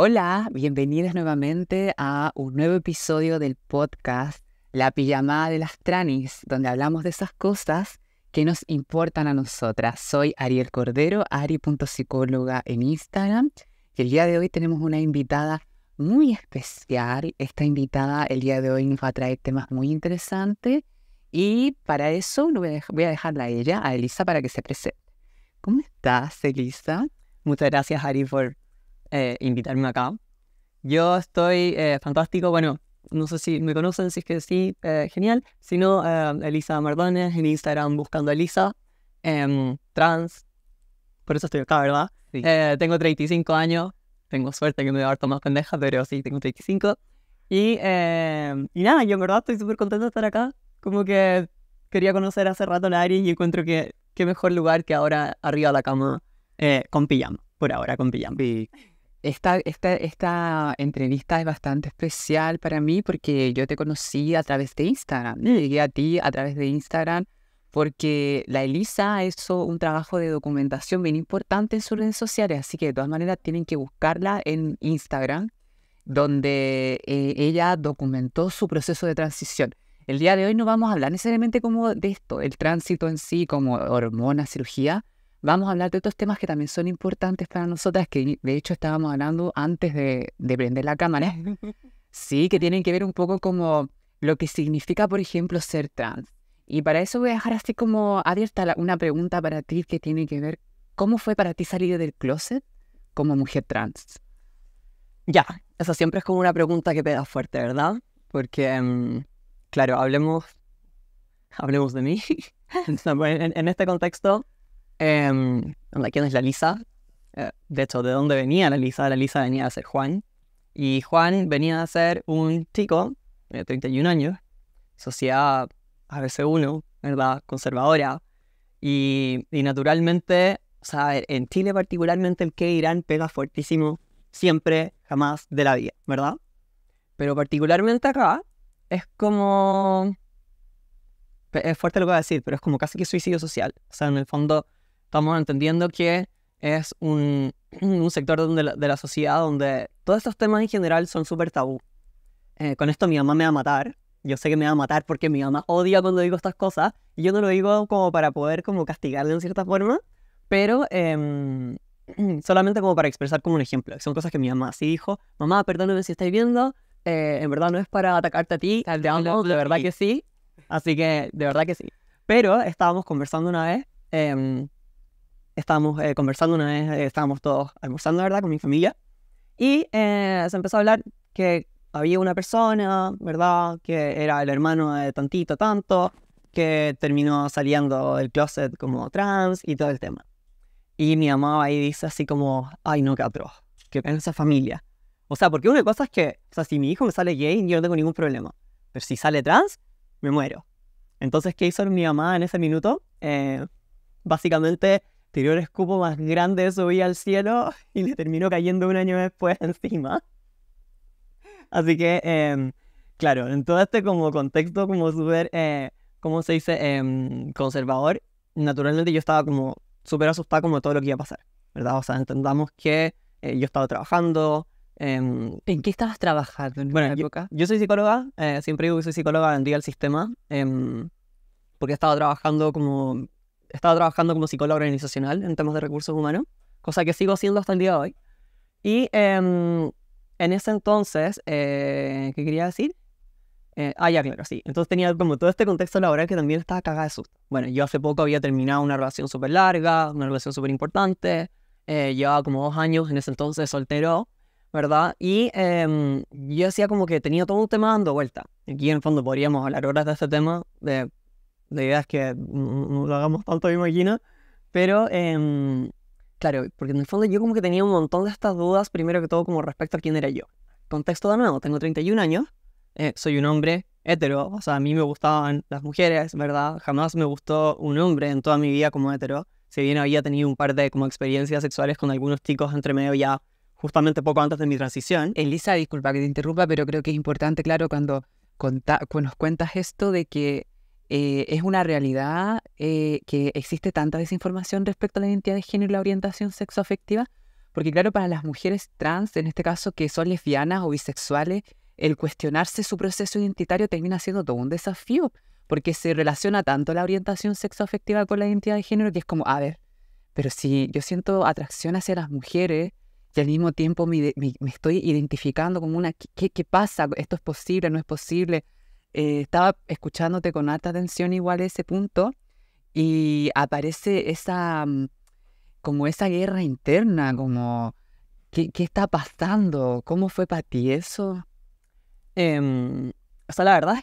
Hola, bienvenidas nuevamente a un nuevo episodio del podcast La Pijamada de las Tranis, donde hablamos de esas cosas que nos importan a nosotras. Soy Ariel Cordero, ari.psicóloga en Instagram, y el día de hoy tenemos una invitada muy especial. Esta invitada el día de hoy nos va a traer temas muy interesantes y para eso voy a dejarla a ella, a Elisa, para que se presente. ¿Cómo estás, Elisa? Muchas gracias, Ari, por invitarme acá. Yo estoy fantástico. Bueno, no sé si me conocen, si es que sí, genial. Si no, Elisa Mardones en Instagram buscando a Elisa. Trans, por eso estoy acá, ¿verdad? Sí. Tengo 35 años. Tengo suerte que me voy a dar más pendeja, pero sí, tengo 35. Y nada, yo en verdad estoy súper contento de estar acá. Como que quería conocer hace rato a la Ari y encuentro que qué mejor lugar que ahora arriba de la cama con pijama. Por ahora, con pijama. Sí. Esta entrevista es bastante especial para mí porque yo te conocí a través de Instagram. Llegué a ti a través de Instagram porque la Elisa hizo un trabajo de documentación bien importante en sus redes sociales, así que de todas maneras tienen que buscarla en Instagram, donde ella documentó su proceso de transición. El día de hoy no vamos a hablar necesariamente como de esto, el tránsito en sí, como hormonas, cirugía. Vamos a hablar de otros temas que también son importantes para nosotras, que de hecho estábamos hablando antes de prender la cámara. Sí, que tienen que ver un poco como lo que significa, por ejemplo, ser trans. Y para eso voy a dejar así como abierta una pregunta para ti que tiene que ver, ¿cómo fue para ti salir del closet como mujer trans? Ya, esa siempre es como una pregunta que pega fuerte, ¿verdad? Porque, claro, hablemos de mí. En este contexto, ¿quién es la Lisa? De hecho, ¿de dónde venía la Lisa? La Lisa venía a ser Juan. Y Juan venía a ser un chico de 31 años, sociedad ABC1, ¿verdad? Conservadora. Y naturalmente, o sea, en Chile particularmente el que Irán pega fuertísimo siempre, jamás de la vida, ¿verdad? Pero particularmente acá es como... Es fuerte lo que voy a decir, pero es como casi que suicidio social. O sea, en el fondo estamos entendiendo que es un sector de la sociedad donde todos estos temas en general son súper tabú. Con esto mi mamá me va a matar. Yo sé que me va a matar porque mi mamá odia cuando digo estas cosas. Y yo no lo digo como para poder como castigarle en cierta forma, pero solamente como para expresar como un ejemplo. Son cosas que mi mamá sí dijo. Mamá, perdóname si estáis viendo. En verdad no es para atacarte a ti. De verdad que sí. Así que, de verdad que sí. Pero estábamos conversando una vez. Estábamos todos almorzando, ¿verdad? Con mi familia. Y se empezó a hablar que había una persona, ¿verdad? Que era el hermano de tantito, tanto, que terminó saliendo del closet como trans y todo el tema. Y mi mamá ahí dice así como, ay no, qué atroz, que en esa familia. O sea, porque una cosa es que, o sea, si mi hijo me sale gay, yo no tengo ningún problema. Pero si sale trans, me muero. Entonces, ¿qué hizo mi mamá en ese minuto? Básicamente tiró el escupo más grande de su vida al cielo y le terminó cayendo un año después encima. Así que, claro, en todo este como contexto como súper, ¿cómo se dice? Conservador, naturalmente yo estaba como súper asustada como de todo lo que iba a pasar, ¿verdad? O sea, entendamos que yo estaba trabajando. ¿En qué estabas trabajando en esa época? Yo soy psicóloga, siempre digo que soy psicóloga, vendría al sistema, porque estaba trabajando como psicóloga organizacional en temas de recursos humanos, cosa que sigo haciendo hasta el día de hoy. Y en ese entonces, ¿qué quería decir? Ya, claro, sí. Entonces tenía como todo este contexto laboral que también estaba cagada de susto. Bueno, yo hace poco había terminado una relación súper larga, una relación súper importante, llevaba como 2 años en ese entonces soltero, ¿verdad? Y yo decía como que tenía todo un tema dando vuelta. Aquí en el fondo podríamos hablar horas de este tema, la idea es que no lo hagamos tanto, me imagino, pero claro, porque en el fondo yo como que tenía un montón de estas dudas, primero que todo como respecto a quién era yo. Contexto de nuevo, tengo 31 años, soy un hombre hetero, o sea, a mí me gustaban las mujeres, ¿verdad? Jamás me gustó un hombre en toda mi vida como hetero, si bien había tenido un par de como experiencias sexuales con algunos chicos entre medio ya justamente poco antes de mi transición. Elisa, disculpa que te interrumpa, pero creo que es importante, claro, cuando nos cuentas esto de que es una realidad que existe tanta desinformación respecto a la identidad de género y la orientación sexoafectiva, Porque claro, para las mujeres trans, en este caso que son lesbianas o bisexuales, el cuestionarse su proceso identitario termina siendo todo un desafío, porque se relaciona tanto la orientación sexoafectiva con la identidad de género que es como, a ver, pero si yo siento atracción hacia las mujeres y al mismo tiempo me estoy identificando como una, ¿qué pasa? ¿Esto es posible? ¿No es posible? Estaba escuchándote con alta atención igual ese punto y aparece esa, como esa guerra interna, como, ¿qué está pasando? ¿Cómo fue para ti eso? O sea, la verdad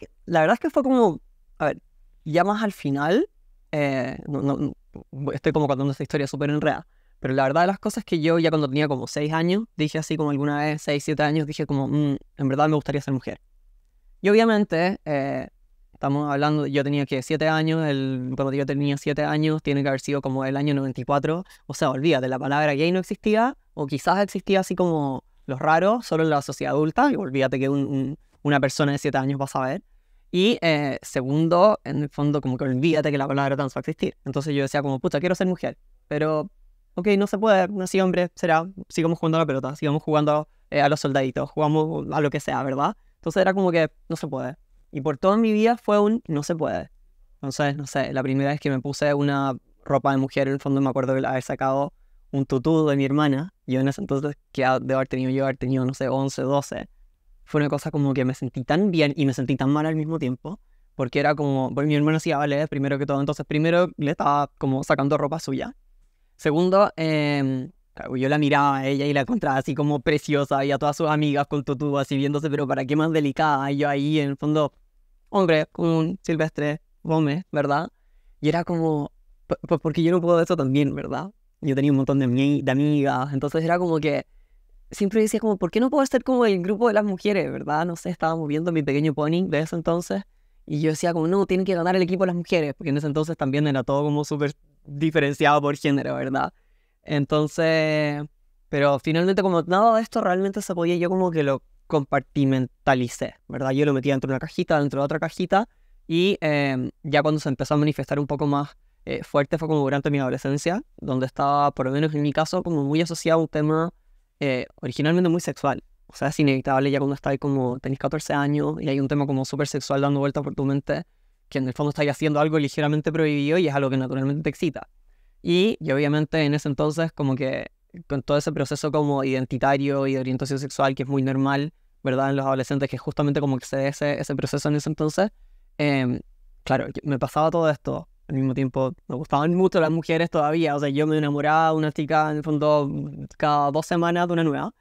es que fue como, a ver, ya más al final, estoy como contando esta historia súper enredada, pero la verdad de las cosas es que yo ya cuando tenía como 6 años, dije así como alguna vez, 6, 7 años, dije como, en verdad me gustaría ser mujer. Y obviamente, estamos hablando, yo tenía que 7 años, cuando yo tenía 7 años, tiene que haber sido como el año 94, o sea, olvídate, la palabra gay no existía, o quizás existía así como los raros, solo en la sociedad adulta, y olvídate que una persona de 7 años va a saber. Y segundo, en el fondo, como que olvídate que la palabra trans va a existir. Entonces yo decía como, pucha, quiero ser mujer, pero, ok, no se puede, nací hombre, será, sigamos jugando a la pelota, sigamos jugando a los soldaditos, jugamos a lo que sea, ¿verdad? Entonces era como que no se puede. Y por toda mi vida fue un no se puede. Entonces, no sé, la primera vez que me puse una ropa de mujer, en el fondo me acuerdo de haber sacado un tutú de mi hermana. Yo en ese entonces, que de haber tenido, no sé, 11, 12. Fue una cosa como que me sentí tan bien y me sentí tan mal al mismo tiempo. Porque era como, pues mi hermana hacía ballet, primero que todo. Entonces, primero le estaba como sacando ropa suya. Segundo, claro, yo la miraba a ella y la encontraba así como preciosa y a todas sus amigas con tutú así viéndose, pero para qué más delicada. Y yo ahí en el fondo, hombre, un Silvestre Gómez, ¿verdad? Y era como, porque yo no puedo eso también, ¿verdad? Yo tenía un montón de amigas, entonces era como que siempre decía como, ¿por qué no puedo ser como el grupo de las mujeres, ¿verdad? No sé, estábamos viendo Mi Pequeño Pony de ese entonces y yo decía como, no, tienen que ganar el equipo de las mujeres, porque en ese entonces también era todo como súper diferenciado por género, ¿verdad? Entonces, pero finalmente como nada de esto realmente se podía, yo como que lo compartimentalicé, ¿verdad? Yo lo metía dentro de una cajita, dentro de otra cajita y ya cuando se empezó a manifestar un poco más fuerte fue como durante mi adolescencia, donde estaba, por lo menos en mi caso, como muy asociado a un tema originalmente muy sexual. O sea, es inevitable ya cuando estás como, tenés 14 años y hay un tema como súper sexual dando vuelta por tu mente, que en el fondo estás haciendo algo ligeramente prohibido y es algo que naturalmente te excita. Y obviamente en ese entonces como que con todo ese proceso como identitario y de orientación sexual que es muy normal, ¿verdad? En los adolescentes, que justamente como que se dé ese proceso en ese entonces, claro, me pasaba todo esto. Al mismo tiempo, me gustaban mucho las mujeres todavía. O sea, yo me enamoraba de una chica, en el fondo, cada 2 semanas de una nueva.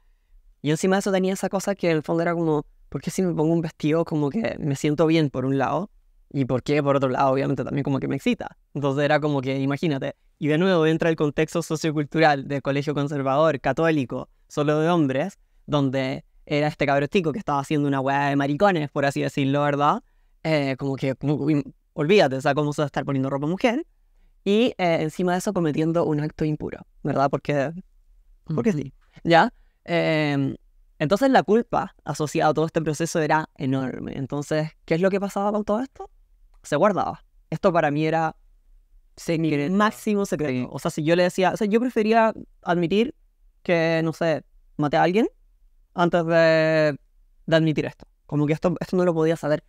Y encima de eso tenía esa cosa que en el fondo era como, ¿por qué si me pongo un vestido como que me siento bien por un lado? Y por qué por otro lado, obviamente, también como que me excita. Entonces era como que, imagínate. Y de nuevo entra el contexto sociocultural del colegio conservador, católico, solo de hombres, donde era este cabro chico que estaba haciendo una weá de maricones, por así decirlo, ¿verdad? Como que, olvídate, o sea, cómo se va a estar poniendo ropa mujer. Y encima de eso cometiendo un acto impuro, ¿verdad? Porque sí, ¿ya? Entonces la culpa asociada a todo este proceso era enorme. Entonces, ¿qué es lo que pasaba con todo esto? Se guardaba. Esto para mí era mi máximo secreto. Sí. O sea, si yo le decía, o sea, yo prefería admitir que, no sé, maté a alguien antes de admitir esto. Como que esto no lo podía saber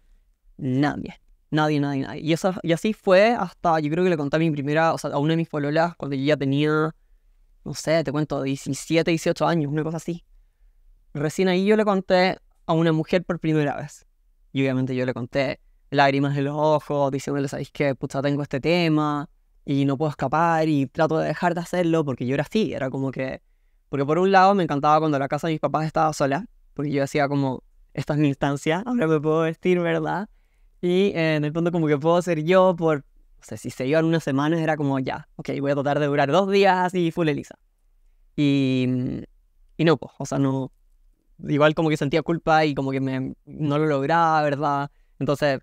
nadie. Nadie. Y así fue hasta, yo creo que le conté a mi primera, o sea, a una de mis pololas cuando yo ya tenía, no sé, te cuento, 17, 18 años, una cosa así. Recién ahí yo le conté a una mujer por primera vez. Y obviamente yo le conté lágrimas en los ojos, diciéndole, ¿sabéis qué? Pucha, tengo este tema y no puedo escapar y trato de dejar de hacerlo porque yo era así, era como que... Porque por un lado me encantaba cuando la casa de mis papás estaba sola, porque yo decía como, esta es mi instancia, ahora me puedo vestir, ¿verdad? Y en el fondo como que puedo ser yo por... O sea, si se iban unas semanas era como, ya, ok, voy a tratar de durar 2 días así full Elisa. Y no, pues, o sea, no... Igual como que sentía culpa y como que no lo lograba, ¿verdad? Entonces,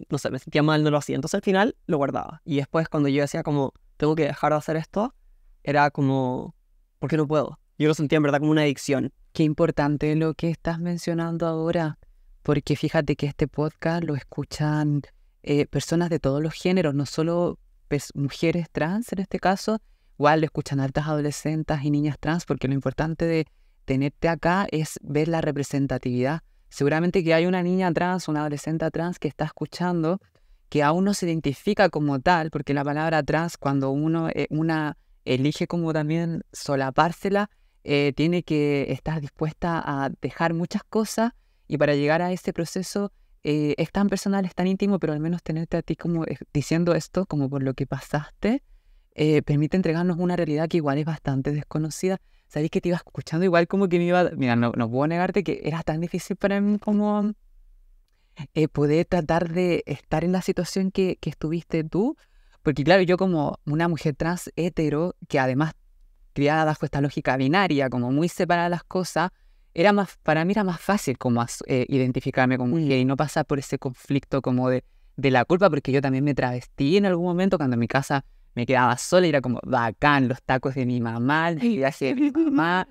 no sé, me sentía mal, no lo hacía. Entonces al final lo guardaba. Y después cuando yo decía como, tengo que dejar de hacer esto, era como, ¿por qué no puedo? Yo lo sentía en verdad como una adicción. Qué importante lo que estás mencionando ahora, porque fíjate que este podcast lo escuchan personas de todos los géneros, no solo mujeres trans en este caso, igual lo escuchan hartas adolescentes y niñas trans, porque lo importante de tenerte acá es ver la representatividad. Seguramente que hay una niña trans, una adolescente trans que está escuchando, que aún no se identifica como tal, porque la palabra trans, cuando una elige como también solapársela, tiene que estar dispuesta a dejar muchas cosas, y para llegar a ese proceso es tan personal, es tan íntimo, pero al menos tenerte a ti como diciendo esto, como por lo que pasaste, permite entregarnos una realidad que igual es bastante desconocida. Sabéis que te iba escuchando igual como que me iba... Mira, no puedo negarte que era tan difícil para mí como poder tratar de estar en la situación que estuviste tú, porque claro, yo como una mujer trans hetero, que además criada bajo esta lógica binaria, como muy separada las cosas, para mí era más fácil como identificarme como mujer y no pasar por ese conflicto como de la culpa, porque yo también me travestí en algún momento cuando en mi casa me quedaba sola y era como bacán, los tacos de mi mamá, el viaje de mi mamá,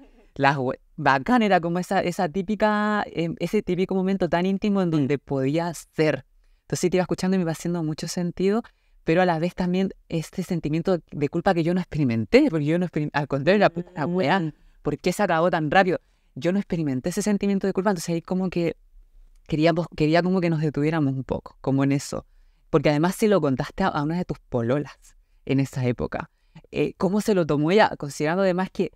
bacán, era como esa típica, ese típico momento tan íntimo en donde podía ser. Entonces te iba escuchando y me iba haciendo mucho sentido, pero a la vez también este sentimiento de culpa que yo no experimenté, porque yo no experimenté, al contrario, la weá, ¿por qué se acabó tan rápido? Yo no experimenté ese sentimiento de culpa, entonces ahí como que quería como que nos detuviéramos un poco, como en eso. Porque además si lo contaste a una de tus pololas en esa época, ¿cómo se lo tomó ella? Considerando además que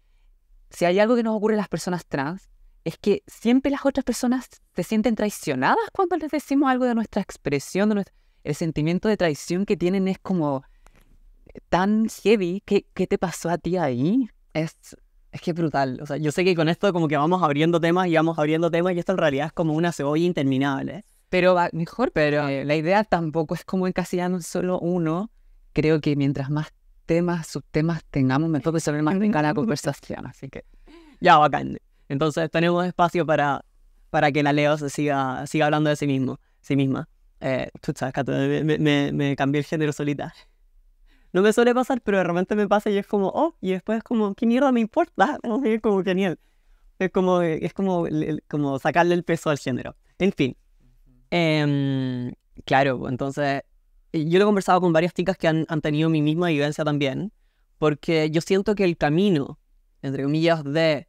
si hay algo que nos ocurre a las personas trans, es que siempre las otras personas se sienten traicionadas cuando les decimos algo de nuestra expresión, el sentimiento de traición que tienen es como tan heavy. ¿Qué te pasó a ti ahí? Es que es brutal. O sea, yo sé que con esto como que vamos abriendo temas y esto en realidad es como una cebolla interminable. Pero mejor, la idea tampoco es como encasillarnos en solo uno. Creo que mientras más temas, subtemas tengamos, mejor que se ve más rica la conversación. Así que ya, bacán. Entonces tenemos espacio para que la Leo se siga hablando de sí misma. Tú sabes, Cato, me cambié el género solita. No me suele pasar, pero de repente me pasa y es como, oh, y después es como, ¿qué mierda me importa? Es como genial. Es como sacarle el peso al género. En fin. Claro, entonces, yo lo he conversado con varias chicas que han tenido mi misma vivencia también, porque yo siento que el camino, entre comillas, de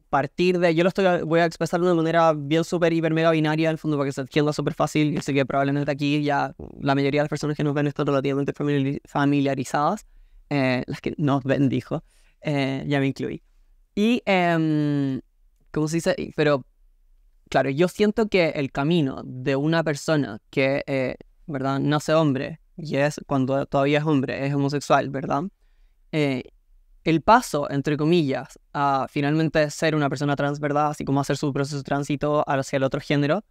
partir de... voy a expresar de una manera bien súper, hiper, mega binaria, en el fondo, para que se entienda súper fácil. Yo sé que probablemente aquí ya la mayoría de las personas que nos ven están relativamente familiarizadas. Las que nos ven, dijo. Ya me incluí. Y, ¿cómo se dice? Pero, claro, yo siento que el camino de una persona que, ¿verdad? Nace hombre, y cuando todavía es hombre, es homosexual, ¿verdad? El paso, entre comillas, a finalmente ser una persona trans, ¿verdad? Así como hacer su proceso de tránsito hacia el otro género,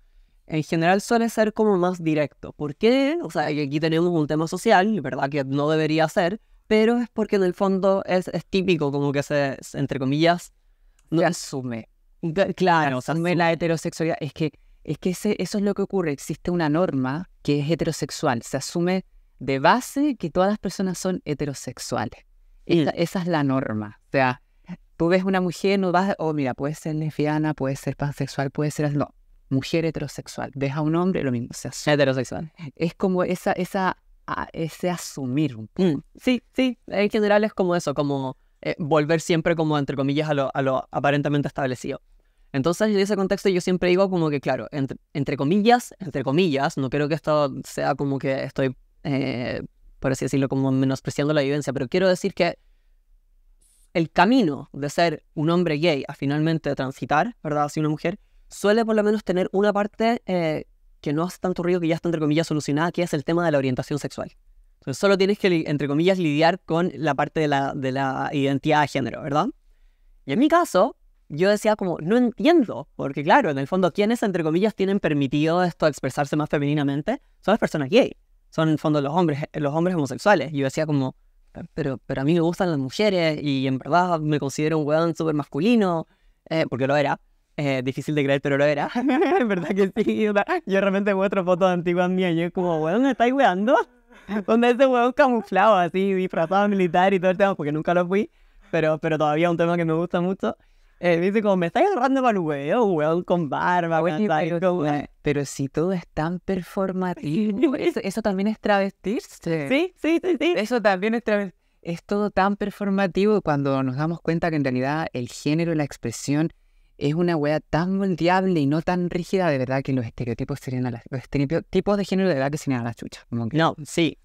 en general suele ser como más directo. ¿Por qué? O sea, aquí tenemos un tema social, ¿verdad? Que no debería ser, pero es porque en el fondo es típico como que entre comillas... se asume. Claro, se asume la heterosexualidad. Es que eso es lo que ocurre. Existe una norma que es heterosexual. Se asume de base que todas las personas son heterosexuales. Esa es la norma. O sea, tú ves una mujer, no vas... mira, puede ser lesbiana, puede ser pansexual, puede ser... No, mujer heterosexual. Ves a un hombre, lo mismo, se asume. Heterosexual. Es como ese asumir. Sí, en general es como eso, como volver siempre como, entre comillas, a lo aparentemente establecido. Entonces, en ese contexto yo siempre digo como que, claro, entre comillas, no quiero que esto sea como que estoy... por así decirlo, como menospreciando la vivencia, pero quiero decir que el camino de ser un hombre gay a finalmente transitar, ¿verdad?, hacia una mujer, suele por lo menos tener una parte que no hace tanto ruido, que ya está, entre comillas, solucionada, que es el tema de la orientación sexual. Entonces solo tienes que, entre comillas, lidiar con la parte de la identidad de género, ¿verdad? Y en mi caso, yo decía como, no entiendo, porque claro, en el fondo, quienes, entre comillas, tienen permitido esto de expresarse más femeninamente, son las personas gay. Son en el fondo los hombres homosexuales. Y yo decía como, pero a mí me gustan las mujeres y en verdad me considero un weón súper masculino, porque lo era. Difícil de creer, pero lo era. En verdad que sí. Yo de repente muestro fotos antiguas mías y yo como, weón, ¿me estáis weando? Donde ese weón camuflado así, disfrazado militar y todo el tema, porque nunca lo fui, pero todavía es un tema que me gusta mucho. Dice como, me estáis agarrando para el weón con barba. Oye, pero si todo es tan performativo, eso también es travestirse. Sí. Eso también es travestirse. es todo tan performativo cuando nos damos cuenta que en realidad el género, la expresión, es una wea tan moldeable y no tan rígida, de verdad que los estereotipos serían los estereotipos de género de verdad que serían a la chucha. Como que... No, sí,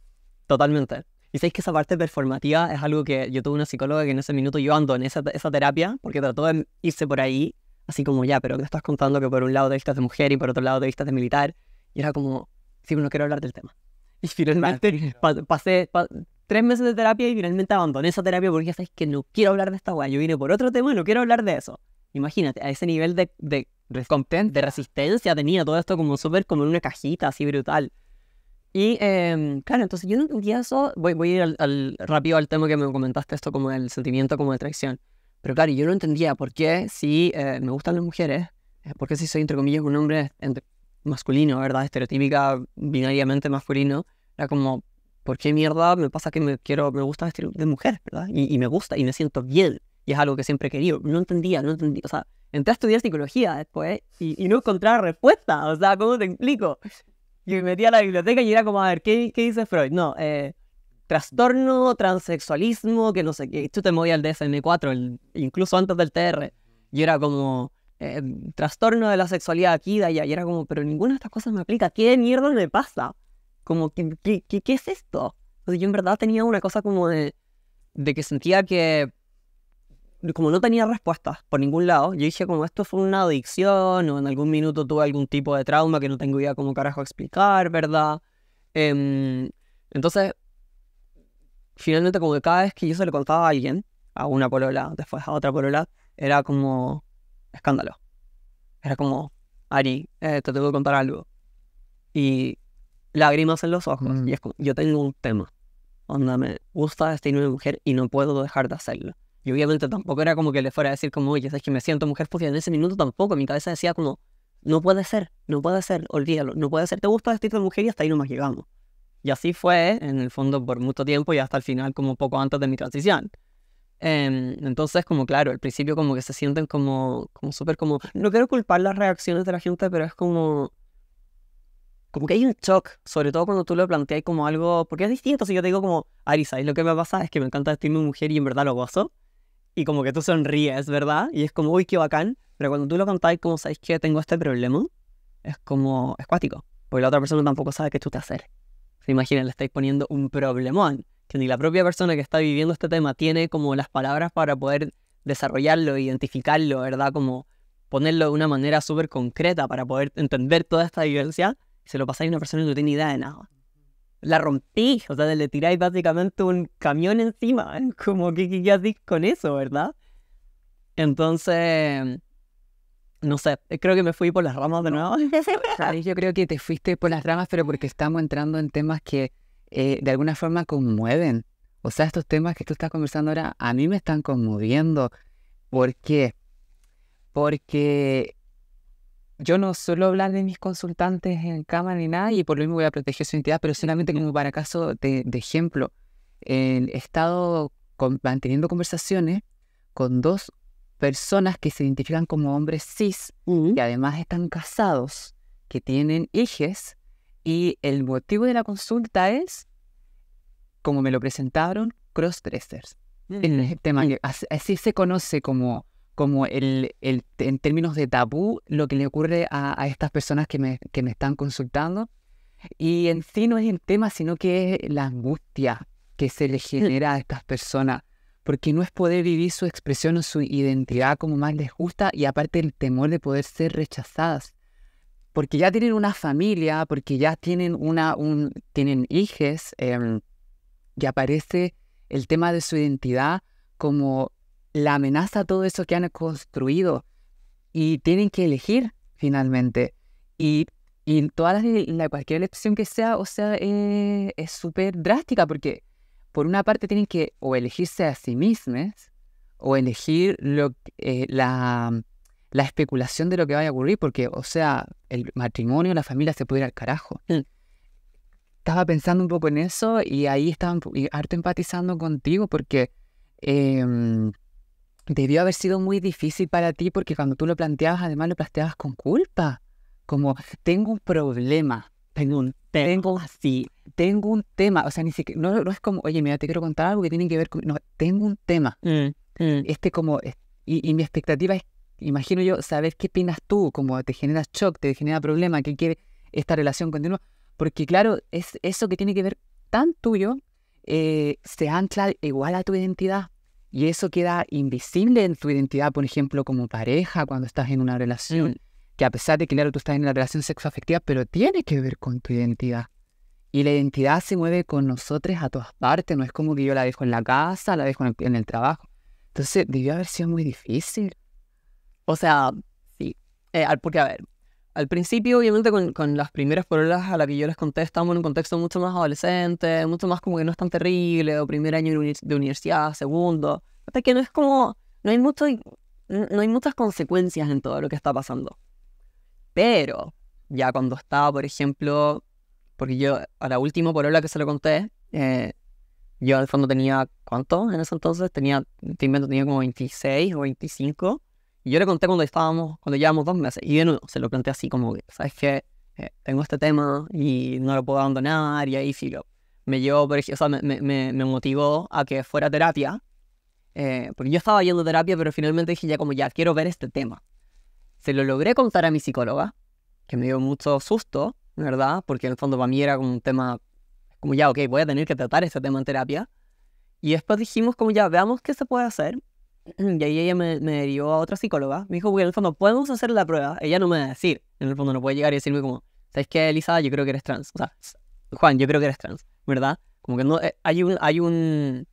totalmente. Y sabéis que esa parte performativa es algo que yo tuve una psicóloga que en ese minuto yo abandoné esa terapia porque trató de irse por ahí, así como ya, pero te estás contando que por un lado te vistas de mujer y por otro lado te vistas de militar. Y era como, sí, pero no quiero hablar del tema. Y finalmente pasé 3 meses de terapia y finalmente abandoné esa terapia porque ya sabéis que no quiero hablar de esta weá. Yo vine por otro tema y no quiero hablar de eso. Imagínate, a ese nivel de resistencia tenía todo esto como súper como en una cajita así brutal. Y claro, entonces yo no entendía eso. Voy a ir rápido al tema que me comentaste, esto como el sentimiento como de traición. Pero claro, yo no entendía por qué si me gustan las mujeres, por qué si soy entre comillas un hombre masculino, ¿verdad? Estereotípica, binariamente masculino. Era como, ¿por qué mierda me pasa que me gusta vestir de mujer, ¿verdad? Y me gusta y me siento bien. Y es algo que siempre he querido. No entendía. O sea, entré a estudiar psicología después y no encontraba respuesta. O sea, ¿cómo te explico? Y me metí a la biblioteca y era como, a ver, ¿qué dice Freud? No, trastorno, transexualismo, que no sé qué. Tú te movías al DSM-4, incluso antes del TR. Y era como, trastorno de la sexualidad aquí, de allá. Y era como, pero ninguna de estas cosas me aplica. ¿Qué mierda me pasa? Como, ¿qué es esto? Entonces yo en verdad tenía una cosa como de que sentía que como no tenía respuestas por ningún lado, yo dije como esto fue una adicción o en algún minuto tuve algún tipo de trauma que no tengo idea cómo carajo explicar, ¿verdad? Entonces, finalmente como que cada vez que yo se lo contaba a alguien, a una polola, después a otra polola, era como escándalo. Era como, Ari, te tengo que contar algo. Y lágrimas en los ojos. Y es como, yo tengo un tema. Onda, me gusta vestirme de mujer y no puedo dejar de hacerlo. Y obviamente tampoco era como que le fuera a decir como, oye, sabes que me siento mujer, porque en ese minuto tampoco, mi cabeza decía como, no puede ser, olvídalo, no puede ser, te gusta vestirte de mujer y hasta ahí nomás llegamos. Y así fue, en el fondo, por mucho tiempo y hasta el final, como poco antes de mi transición. Entonces, como claro, al principio como que se sienten como súper como, no quiero culpar las reacciones de la gente, pero es como que hay un shock, sobre todo cuando tú lo planteas como algo, porque es distinto si yo te digo como, Ari, ¿sabes lo que me pasa? Es que me encanta vestirme de mujer y en verdad lo gozo. Y como que tú sonríes, ¿verdad? Y es como, uy, qué bacán. Pero cuando tú lo contáis como, ¿sabes que tengo este problema? Es como, es cuático. Porque la otra persona tampoco sabe qué tú te hacer. Se imagina, le estáis poniendo un problemón. Que ni la propia persona que está viviendo este tema tiene como las palabras para poder desarrollarlo, identificarlo, ¿verdad? Como ponerlo de una manera súper concreta para poder entender toda esta vivencia. Y se lo pasáis a una persona que no tiene idea de nada. La rompí, o sea, le tiráis básicamente un camión encima, como que hacéis con eso, ¿verdad? Entonces, no sé, creo que me fui por las ramas de nuevo. Yo creo que te fuiste por las ramas, pero porque estamos entrando en temas que de alguna forma conmueven. O sea, estos temas que tú estás conversando ahora, a mí me están conmoviendo. ¿Por qué? Porque yo no suelo hablar de mis consultantes en cámara ni nada y por lo mismo voy a proteger su identidad, pero solamente como para caso de ejemplo. He estado manteniendo conversaciones con 2 personas que se identifican como hombres cis, que además están casados, que tienen hijos, y el motivo de la consulta es, como me lo presentaron, crossdressers. El tema que así se conoce como en términos de tabú lo que le ocurre a estas personas que me están consultando. Y en sí no es el tema, sino que es la angustia que se le genera a estas personas, porque no es poder vivir su expresión o su identidad como más les gusta, y aparte el temor de poder ser rechazadas, porque ya tienen una familia, porque ya tienen tienen hijos, y aparece el tema de su identidad como la amenaza a todo eso que han construido y tienen que elegir finalmente. Y cualquier elección que sea, o sea, es súper drástica porque por una parte tienen que o elegirse a sí mismos o elegir la especulación de lo que vaya a ocurrir, porque, o sea, el matrimonio, la familia se puede ir al carajo. Estaba pensando un poco en eso y ahí estaba harto empatizando contigo porque debió haber sido muy difícil para ti porque cuando tú lo planteabas, además lo planteabas con culpa. Como, tengo un problema, tengo un tengo un tema, o sea, ni siquiera, no es como, oye, mira, te quiero contar algo que tiene que ver con, no, tengo un tema, y mi expectativa es, imagino yo, saber qué opinas tú, como te genera shock, te genera problema, qué quiere esta relación continua, porque claro, es eso que tiene que ver tan tuyo, se ancla igual a tu identidad, y eso queda invisible en tu identidad, por ejemplo, como pareja, cuando estás en una relación, que a pesar de que, claro, tú estás en una relación sexoafectiva, pero tiene que ver con tu identidad. Y la identidad se mueve con nosotros a todas partes, no es como que yo la dejo en la casa, la dejo en el trabajo. Entonces, debió haber sido muy difícil. O sea, sí. Porque, a ver, al principio, obviamente, con las primeras pololas a las que yo les conté, estábamos en un contexto mucho más adolescente, mucho más como que no es tan terrible, o primer año de universidad, segundo. Hasta que no es como, no hay muchas consecuencias en todo lo que está pasando. Pero, ya cuando estaba, por ejemplo, porque yo, a la última polola que se lo conté, yo al fondo tenía, ¿cuánto en ese entonces? Tenía como 26 o 25. Y yo le conté cuando llevábamos 2 meses. Y de nuevo, se lo planteé así como, ¿sabes qué? Tengo este tema y no lo puedo abandonar. Y ahí filo. Me llevó, por ejemplo, o sea, me motivó a que fuera a terapia. Porque yo estaba yendo a terapia, pero finalmente dije ya como, ya, quiero ver este tema. Se lo logré contar a mi psicóloga, que me dio mucho susto, ¿verdad? Porque en el fondo para mí era como un tema, como ya, ok, voy a tener que tratar este tema en terapia. Y después dijimos como ya, veamos qué se puede hacer. Y ahí ella me derivó a otra psicóloga. Me dijo, porque en el fondo podemos hacer la prueba. Ella no me va a decir. En el fondo no puede llegar y decirme como, ¿sabes qué, Elisa? Yo creo que eres trans. O sea, Juan, yo creo que eres trans, ¿verdad? Como que no, hay un...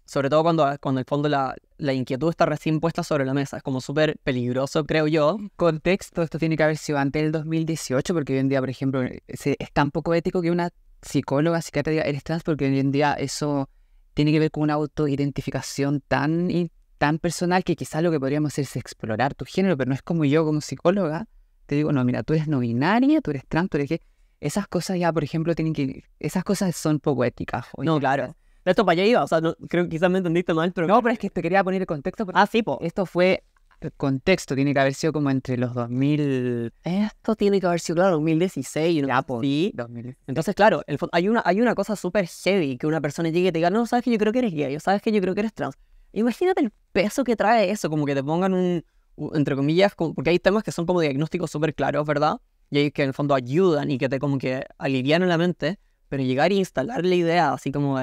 Sobre todo cuando en el fondo la inquietud está recién puesta sobre la mesa. Es como súper peligroso, creo yo. Contexto, esto tiene que haber sido antes del 2018, porque hoy en día, por ejemplo, es tan poco ético que una psicóloga, psiquiatra diga, eres trans, porque hoy en día eso tiene que ver con una autoidentificación tan personal que quizás lo que podríamos hacer es explorar tu género, pero no es como yo como psicóloga, te digo, no, mira, tú eres no binaria, tú eres trans, tú eres gay. Esas cosas ya, por ejemplo, esas cosas son poco éticas. No, claro. De esto para allá iba, o sea, no, creo que quizás me entendiste mal, pero... No, pero es que te quería poner el contexto. Sí, po. Esto fue, el contexto tiene que haber sido como entre los 2000... Esto tiene que haber sido, claro, 2016, ¿no? Ya, pues, sí. 2000. Entonces, claro, hay una cosa súper heavy que una persona llegue y te diga, no, sabes que yo creo que eres gay, o sabes que yo creo que eres trans. Imagínate el peso que trae eso, como que te pongan entre comillas, porque hay temas que son como diagnósticos súper claros, ¿verdad? Y hay que en el fondo ayudan y que te como que alivianan la mente, pero llegar e instalar la idea así como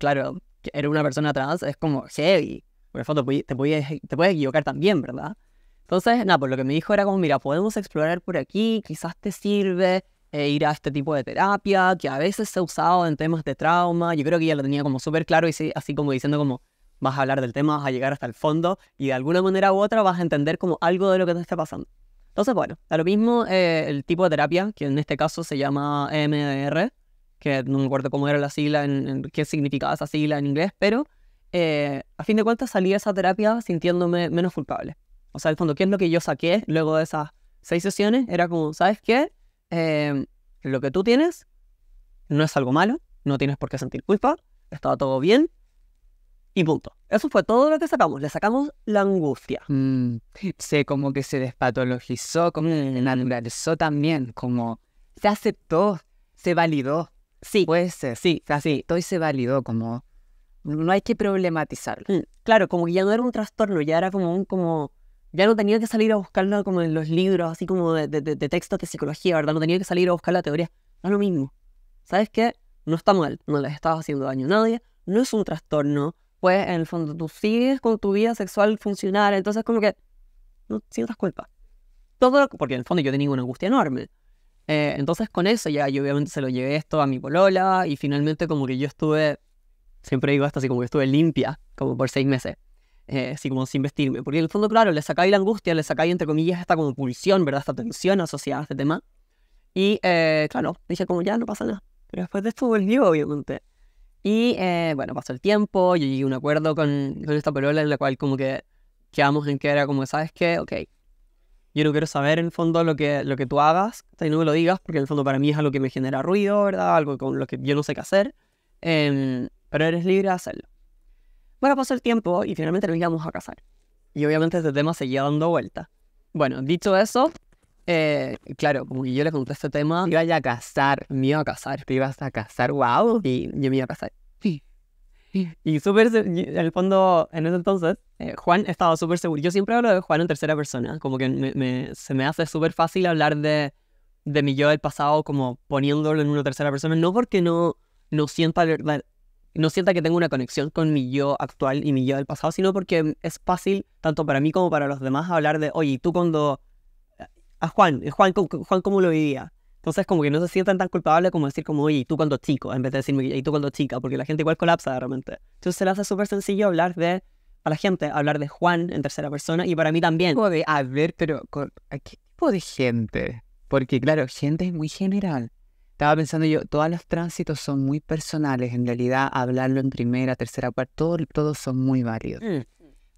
claro, que eres una persona trans es como heavy. Por el fondo te puedes equivocar también, ¿verdad? Entonces, nada, pues lo que me dijo era como, mira, podemos explorar por aquí, quizás te sirve ir a este tipo de terapia, que a veces se ha usado en temas de trauma. Yo creo que ella lo tenía como súper claro y así como diciendo como, vas a hablar del tema, vas a llegar hasta el fondo y de alguna manera u otra vas a entender como algo de lo que te está pasando. Entonces, bueno, a lo mismo el tipo de terapia, que en este caso se llama EMDR, que no me acuerdo cómo era la sigla, qué significaba esa sigla en inglés, pero a fin de cuentas salí de esa terapia sintiéndome menos culpable. O sea, al fondo, ¿qué es lo que yo saqué luego de esas 6 sesiones? Era como, ¿sabes qué? Lo que tú tienes no es algo malo, no tienes por qué sentir culpa, estaba todo bien, y punto. Eso fue todo lo que sacamos. Le sacamos la angustia. Como que se despatologizó, como se naturalizó también, como se aceptó, se validó. Sí. Puede ser. Sí. Se aceptó y se validó, como no hay que problematizarlo. Claro, como que ya no era un trastorno, ya era como ya no tenía que salir a buscarlo como en los libros, así como de textos de psicología, ¿verdad? No tenía que salir a buscar la teoría. No es lo mismo. ¿Sabes qué? No está mal, no les estás haciendo daño a nadie, no es un trastorno. Pues en el fondo tú sigues con tu vida sexual funcional, entonces como que no sientas culpa. Porque en el fondo yo tenía una angustia enorme. Entonces con eso ya yo obviamente se lo llevé esto a mi polola y finalmente como que yo estuve, siempre digo esto, así como que estuve limpia, como por 6 meses, así como sin vestirme. Porque en el fondo, claro, le sacáis la angustia, le sacáis entre comillas esta como pulsión, ¿verdad? Esta tensión asociada a este tema. Y claro, dije como ya no pasa nada. Pero después de esto volvió, obviamente. Y bueno, pasó el tiempo, yo llegué a un acuerdo con esta polola en la cual como que quedamos en que era como, ¿sabes qué? Ok, yo no quiero saber en el fondo lo que tú hagas, y no me lo digas, porque en el fondo para mí es algo que me genera ruido, ¿verdad? Algo con lo que yo no sé qué hacer, pero eres libre de hacerlo. Bueno, pasó el tiempo y finalmente nos íbamos a casar. Y obviamente este tema seguía dando vuelta. Bueno, dicho eso, claro, como que yo le conté este tema, Te iba a casar, me iba a casar. te ibas a casar, wow. Y yo me iba a casar. Sí. Y en el fondo, en ese entonces, Juan estaba súper seguro. Yo siempre hablo de Juan en tercera persona, como que se me hace súper fácil hablar de mi yo del pasado como poniéndolo en una tercera persona, no porque no sienta, no sienta que tengo una conexión con mi yo actual y mi yo del pasado, sino porque es fácil, tanto para mí como para los demás, hablar de, oye, ¿tú cuando... A Juan cómo lo vivía? Entonces como que no se sientan tan culpables como decir como, oye, ¿y tú cuando chico? En vez de decirme, ¿y tú cuando chica? Porque la gente igual colapsa de repente. Entonces se le hace súper sencillo a la gente, hablar de Juan en tercera persona y para mí también. A ver, pero ¿a qué tipo de gente? Porque claro, gente es muy general. Estaba pensando yo, todos los tránsitos son muy personales. En realidad, hablarlo en primera, tercera, cuarta, todos son muy válidos.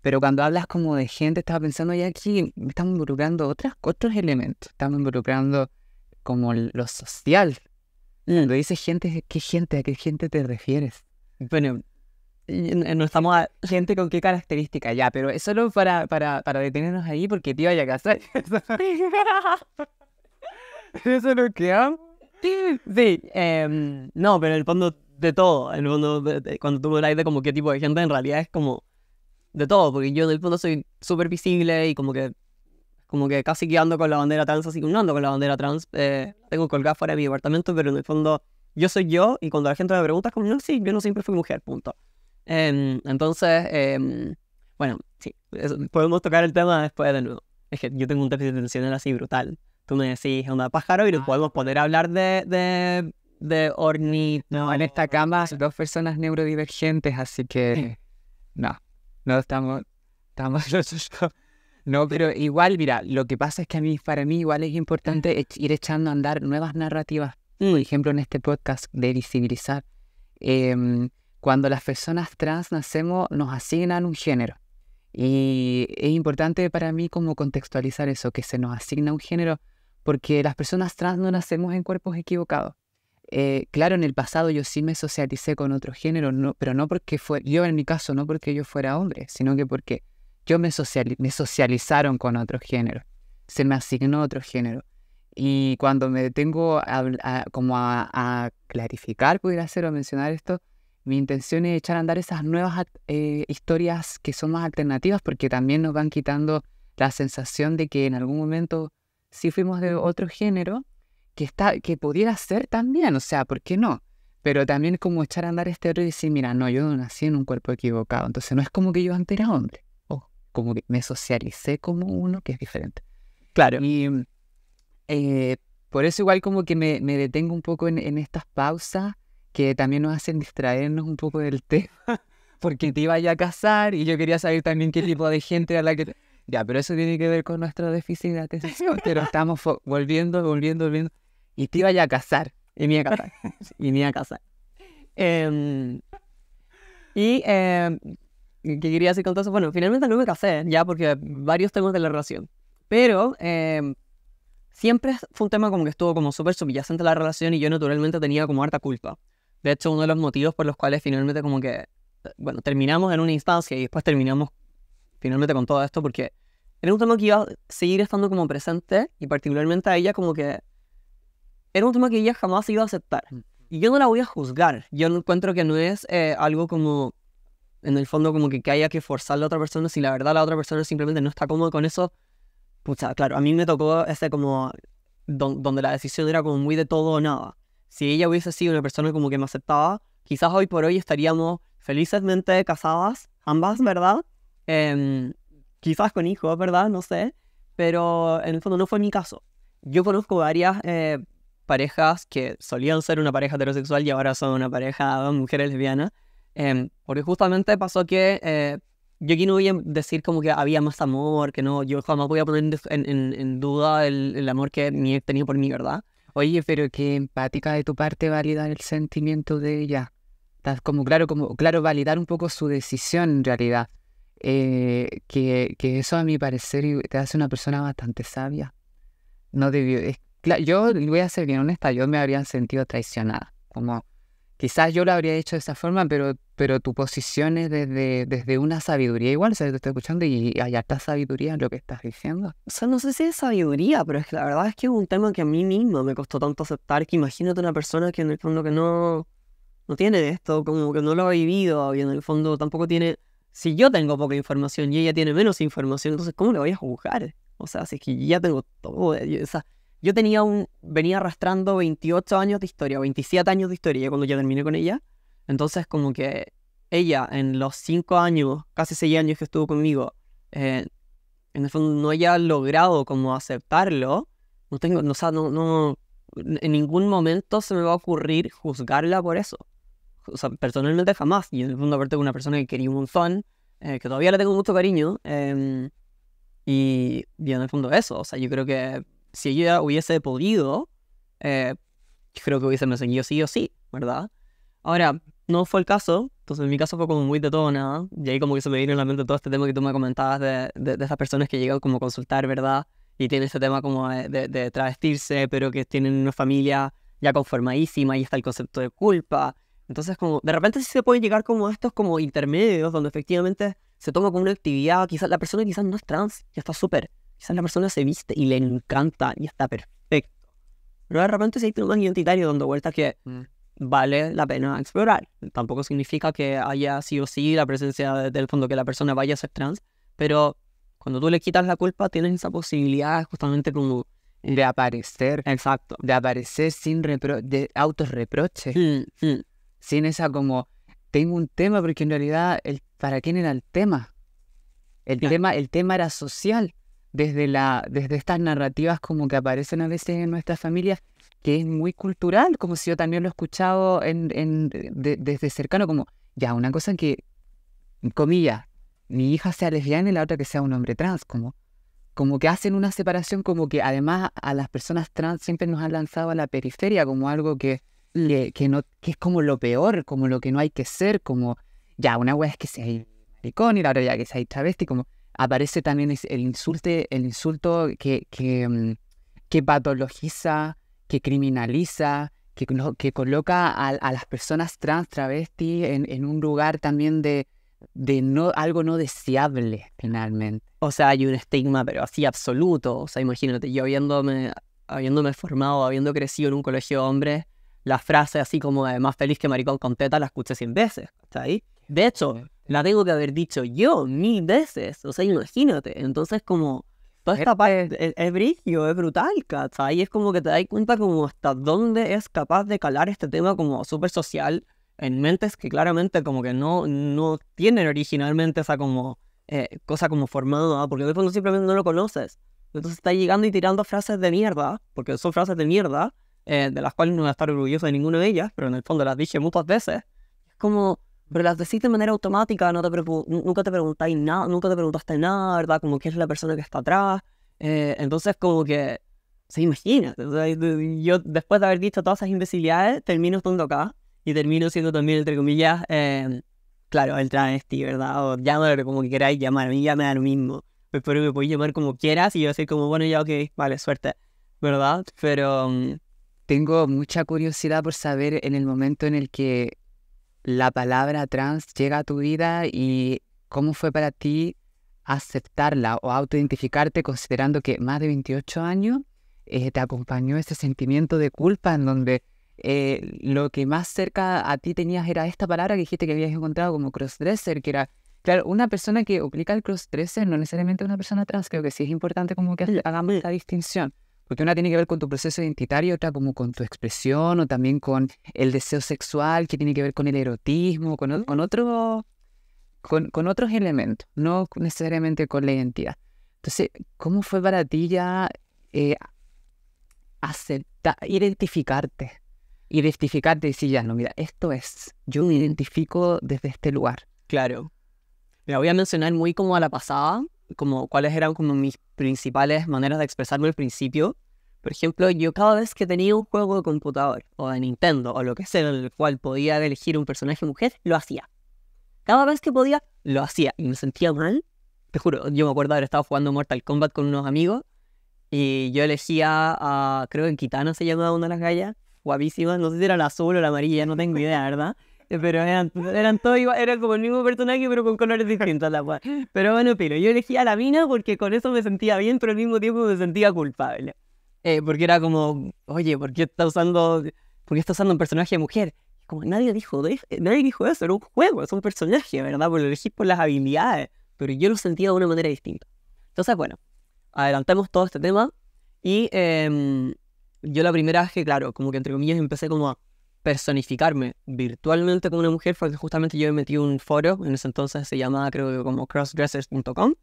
Pero cuando hablas como de gente, estaba pensando ya aquí, estamos involucrando otros elementos. Estamos involucrando como lo social. Cuando dices gente, ¿qué gente? ¿A qué gente te refieres? Bueno, no estamos a... Gente con qué característica, ya, pero es solo para detenernos ahí porque te iba a casar. Eso es lo que amo. Sí, no, pero en el fondo de todo. En el fondo, cuando tú me hablas de como qué tipo de gente, en realidad es como de todo, porque yo en el fondo soy súper visible y como que casi que ando con la bandera trans, así que no ando con la bandera trans, tengo colgada fuera de mi departamento, pero en el fondo yo soy yo y cuando la gente me pregunta es como, no, sí, yo no siempre fui mujer, punto. Entonces, bueno, sí, podemos tocar el tema después de nuevo. Es que yo tengo un déficit atencional así brutal. Tú me decís, onda pájaro, y nos podemos poner a hablar de No, en esta cama hay 2 personas neurodivergentes, así que no estamos no, pero igual, mira, lo que pasa es que para mí igual es importante ir echando a andar nuevas narrativas. Por ejemplo, en este podcast de visibilizar, cuando las personas trans nacemos, nos asignan un género. Y es importante para mí como contextualizar eso, que se nos asigna un género, porque las personas trans no nacemos en cuerpos equivocados. Claro, en el pasado yo sí me socialicé con otro género, pero no porque yo en mi caso, no porque yo fuera hombre, sino que porque me socializaron con otro género, se me asignó otro género. Y cuando me detengo a clarificar, pudiera ser, o mencionar esto, mi intención es echar a andar esas nuevas historias que son más alternativas, porque también nos van quitando la sensación de que en algún momento sí fuimos de otro género, que pudiera ser también, o sea, ¿por qué no? Pero también como echar a andar este otro y decir, mira, no, yo no nací en un cuerpo equivocado, entonces no es como que yo antes era hombre, como que me socialicé como uno que es diferente. Claro. Y por eso igual como que me detengo un poco en estas pausas que también nos hacen distraernos un poco del tema, porque te iba ya a casar y yo quería saber también qué tipo de gente era la que... Ya, pero eso tiene que ver con nuestro déficit de atención, pero estamos volviendo, y te iba ya a casar. Y me iba a casar. Y me iba a casar. ¿Qué quería decir con todo eso? Bueno, finalmente no me casé, ya, porque varios temas de la relación. Pero siempre fue un tema como que estuvo como súper subyacente a la relación y yo naturalmente tenía como harta culpa. De hecho, uno de los motivos por los cuales finalmente como que, bueno, terminamos en una instancia y después terminamos finalmente con todo esto porque era un tema que iba a seguir estando como presente y particularmente a ella como que era un tema que ella jamás iba a aceptar. Y yo no la voy a juzgar. Yo no encuentro que no es algo como, en el fondo, como que haya que forzar a la otra persona si la verdad la otra persona simplemente no está cómoda con eso. Pucha, claro, a mí me tocó ese como, donde la decisión era como muy de todo o nada. Si ella hubiese sido una persona como que me aceptaba, quizás hoy por hoy estaríamos felizmente casadas, ambas, ¿verdad? Quizás con hijos, ¿verdad? No sé. Pero en el fondo no fue mi caso. Yo conozco varias parejas que solían ser una pareja heterosexual y ahora son una pareja de mujeres lesbianas. Porque justamente pasó que yo aquí no voy a decir como que había más amor, que no, yo jamás voy a poner en duda el amor que mi ex tenía por mí, ¿verdad? Oye, pero qué empática de tu parte validar el sentimiento de ella. Estás como claro, validar un poco su decisión en realidad. Que eso a mi parecer te hace una persona bastante sabia. No debió... yo voy a ser bien honesta, yo me habría sentido traicionada. Como quizás yo lo habría hecho de esa forma, pero tu posición es desde una sabiduría igual, o sea, te estoy escuchando y hay harta sabiduría en lo que estás diciendo. O sea, no sé si es sabiduría, pero es que la verdad es que es un tema que a mí mismo me costó tanto aceptar, que imagínate una persona que en el fondo que no tiene esto, como que no lo ha vivido, y en el fondo tampoco tiene... Si yo tengo poca información y ella tiene menos información, entonces ¿cómo le voy a juzgar? O sea, si es que yo ya tengo todo... o sea, yo venía arrastrando 28 años de historia, 27 años de historia cuando ya terminé con ella. Entonces como que ella en los 5 años, casi 6 años que estuvo conmigo, en el fondo no haya logrado como aceptarlo, o sea, en ningún momento se me va a ocurrir juzgarla por eso. O sea, personalmente jamás. Y en el fondo aparte de una persona que quería un montón, que todavía le tengo mucho cariño, y en el fondo eso. O sea, yo creo que si ella hubiese podido, creo que hubiese seguido sí o sí, ¿verdad? Ahora, no fue el caso. Entonces en mi caso fue como muy de todo o nada. Y ahí como que se me vino en la mente todo este tema que tú me comentabas de esas personas que llegan como a consultar, ¿verdad? Y tienen ese tema como de travestirse, pero que tienen una familia ya conformadísima y está el concepto de culpa. Entonces como de repente sí se puede llegar como a estos como intermedios donde efectivamente se toma como una actividad, quizás la persona quizás no es trans, ya está súper. Quizás la persona se viste y le encanta y está perfecto. Pero de repente sí hay temas identitarios dando vueltas que vale la pena explorar. Tampoco significa que haya sí o sí la presencia del fondo que la persona vaya a ser trans, pero cuando tú le quitas la culpa tienes esa posibilidad justamente como... De aparecer. Exacto. De aparecer sin de autorreproche. Sin esa como, tengo un tema, porque en realidad, ¿para quién era el tema? El tema era social. Desde estas narrativas como que aparecen a veces en nuestras familias, que es muy cultural, como si yo también lo he escuchado desde cercano, como, ya, una cosa que, comillas, mi hija sea lesbiana y la otra que sea un hombre trans, como que hacen una separación, como que además a las personas trans siempre nos han lanzado a la periferia como algo que es como lo peor, como lo que no hay que ser, como, ya, una wea es que seas maricón y la otra ya que seas travesti, como aparece también el insulto que patologiza, que criminaliza, que coloca a las personas trans, travesti en un lugar también de algo no deseable, finalmente. O sea, hay un estigma, pero así absoluto. O sea, imagínate, yo habiéndome formado, habiendo crecido en un colegio de hombres, la frase así como de más feliz que maricón con teta la escuché 100 veces, ¿está ahí? De hecho, la tengo que haber dicho yo 1000 veces. O sea, imagínate. Entonces, como, toda esta parte es brillo, es brutal, ¿cachai? Y es como que te das cuenta como hasta dónde es capaz de calar este tema como súper social en mentes que claramente como que no tienen originalmente esa como cosa como formada, porque en el fondo simplemente no lo conoces. Entonces está llegando y tirando frases de mierda, porque son frases de mierda, de las cuales no voy a estar orgulloso de ninguna de ellas, pero en el fondo las dije muchas veces. Es como, pero las decís de manera automática, nunca te preguntáis nada, nunca te preguntaste nada, ¿verdad? Como quién es la persona que está atrás. Entonces como que, se imagina. O sea, yo después de haber dicho todas esas imbecilidades, termino estando acá y termino siendo también, entre comillas, claro, el travesti, ¿verdad? O llámalo como que queráis llamar, a mí ya me da lo mismo. Espero que me podéis llamar como quieras y yo decir como, bueno, ya ok, vale, suerte, ¿verdad? Pero... tengo mucha curiosidad por saber en el momento en el que la palabra trans llega a tu vida y cómo fue para ti aceptarla o autoidentificarte considerando que más de 28 años te acompañó ese sentimiento de culpa en donde lo que más cerca a ti tenías era esta palabra que dijiste que habías encontrado como crossdresser, que era, claro, una persona que aplica el crossdresser no necesariamente una persona trans. Creo que sí es importante como que hagamos esta distinción, porque una tiene que ver con tu proceso identitario, otra como con tu expresión o también con el deseo sexual, que tiene que ver con el erotismo, con otros elementos, no necesariamente con la identidad. Entonces, ¿cómo fue para ti ya identificarte y decir, ya, no, mira, esto es, yo me identifico desde este lugar? Claro. Me voy a mencionar muy como a la pasada, como cuáles eran como mis principales maneras de expresarme al principio. Por ejemplo, yo cada vez que tenía un juego de computador o de Nintendo o lo que sea en el cual podía elegir un personaje mujer, lo hacía. Cada vez que podía, lo hacía y me sentía mal. Te juro, yo me acuerdo de haber estado jugando Mortal Kombat con unos amigos y yo elegía a, creo que Kitana se llamaba una de las gallas, guapísimas, no sé si era la azul o la amarilla, no tengo idea, ¿verdad? Pero eran todos igual, era como el mismo personaje, pero con colores distintos, la weá. Pero bueno, pero yo elegí a la mina porque con eso me sentía bien, pero al mismo tiempo me sentía culpable. Porque era como, oye, ¿por qué está usando un personaje mujer? Como nadie dijo eso, era un juego, es un personaje, ¿verdad? Porque lo elegí por las habilidades, pero yo lo sentía de una manera distinta. Entonces, bueno, adelantemos todo este tema y yo la primera vez que, claro, como que entre comillas empecé como a personificarme virtualmente como una mujer fue que justamente yo me metí en un foro, en ese entonces se llamaba creo que como crossdressers.com,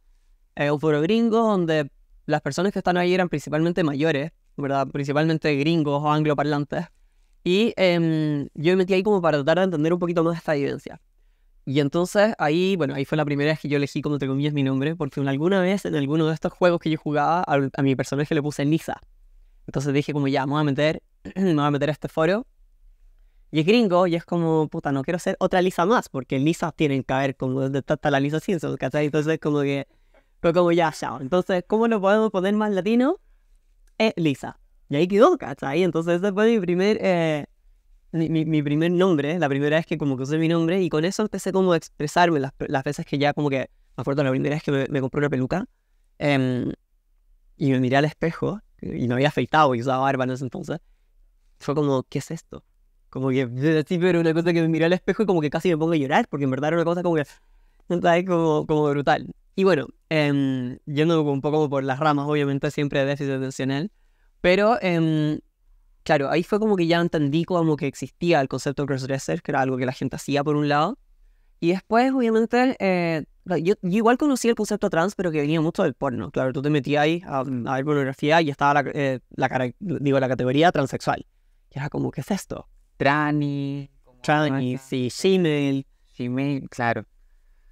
un foro gringo donde las personas que están ahí eran principalmente mayores, ¿verdad? Principalmente gringos o angloparlantes, y yo me metí ahí como para tratar de entender un poquito más esta evidencia. Y entonces ahí, bueno, ahí fue la primera vez que yo elegí como entre comillas mi nombre, porque alguna vez en alguno de estos juegos que yo jugaba a mi personaje le puse Lisa. Entonces dije como ya, me voy a meter a este foro. Y es gringo, y es como, puta, no quiero ser otra Lisa más, porque Lisas tienen que haber como donde está la Lisa Simpson, ¿cachai? Entonces como que, pero como ya, chao. Entonces, ¿cómo lo podemos poner más latino? Lisa. Y ahí quedó, ¿cachai? Entonces ese fue mi primer nombre, la primera vez que como que usé mi nombre, y con eso empecé como a expresarme las veces que ya como que, me acuerdo la primera vez que me compré una peluca, y me miré al espejo, y me había afeitado y usaba barba en ese entonces, fue como, ¿qué es esto? Como que, sí, pero una cosa que me miré al espejo y como que casi me pongo a llorar, porque en verdad era una cosa como que, ¿sabes? Como brutal. Y bueno, yendo un poco por las ramas, obviamente siempre de déficit atencional, pero, claro, ahí fue como que ya entendí como que existía el concepto de crossdresser, que era algo que la gente hacía por un lado, y después, obviamente, yo igual conocí el concepto trans, pero que venía mucho del porno. Claro, tú te metías ahí a ver pornografía y estaba la categoría transexual. Y era como, ¿qué es esto? Trani, Sí, Gmail. Gmail, claro.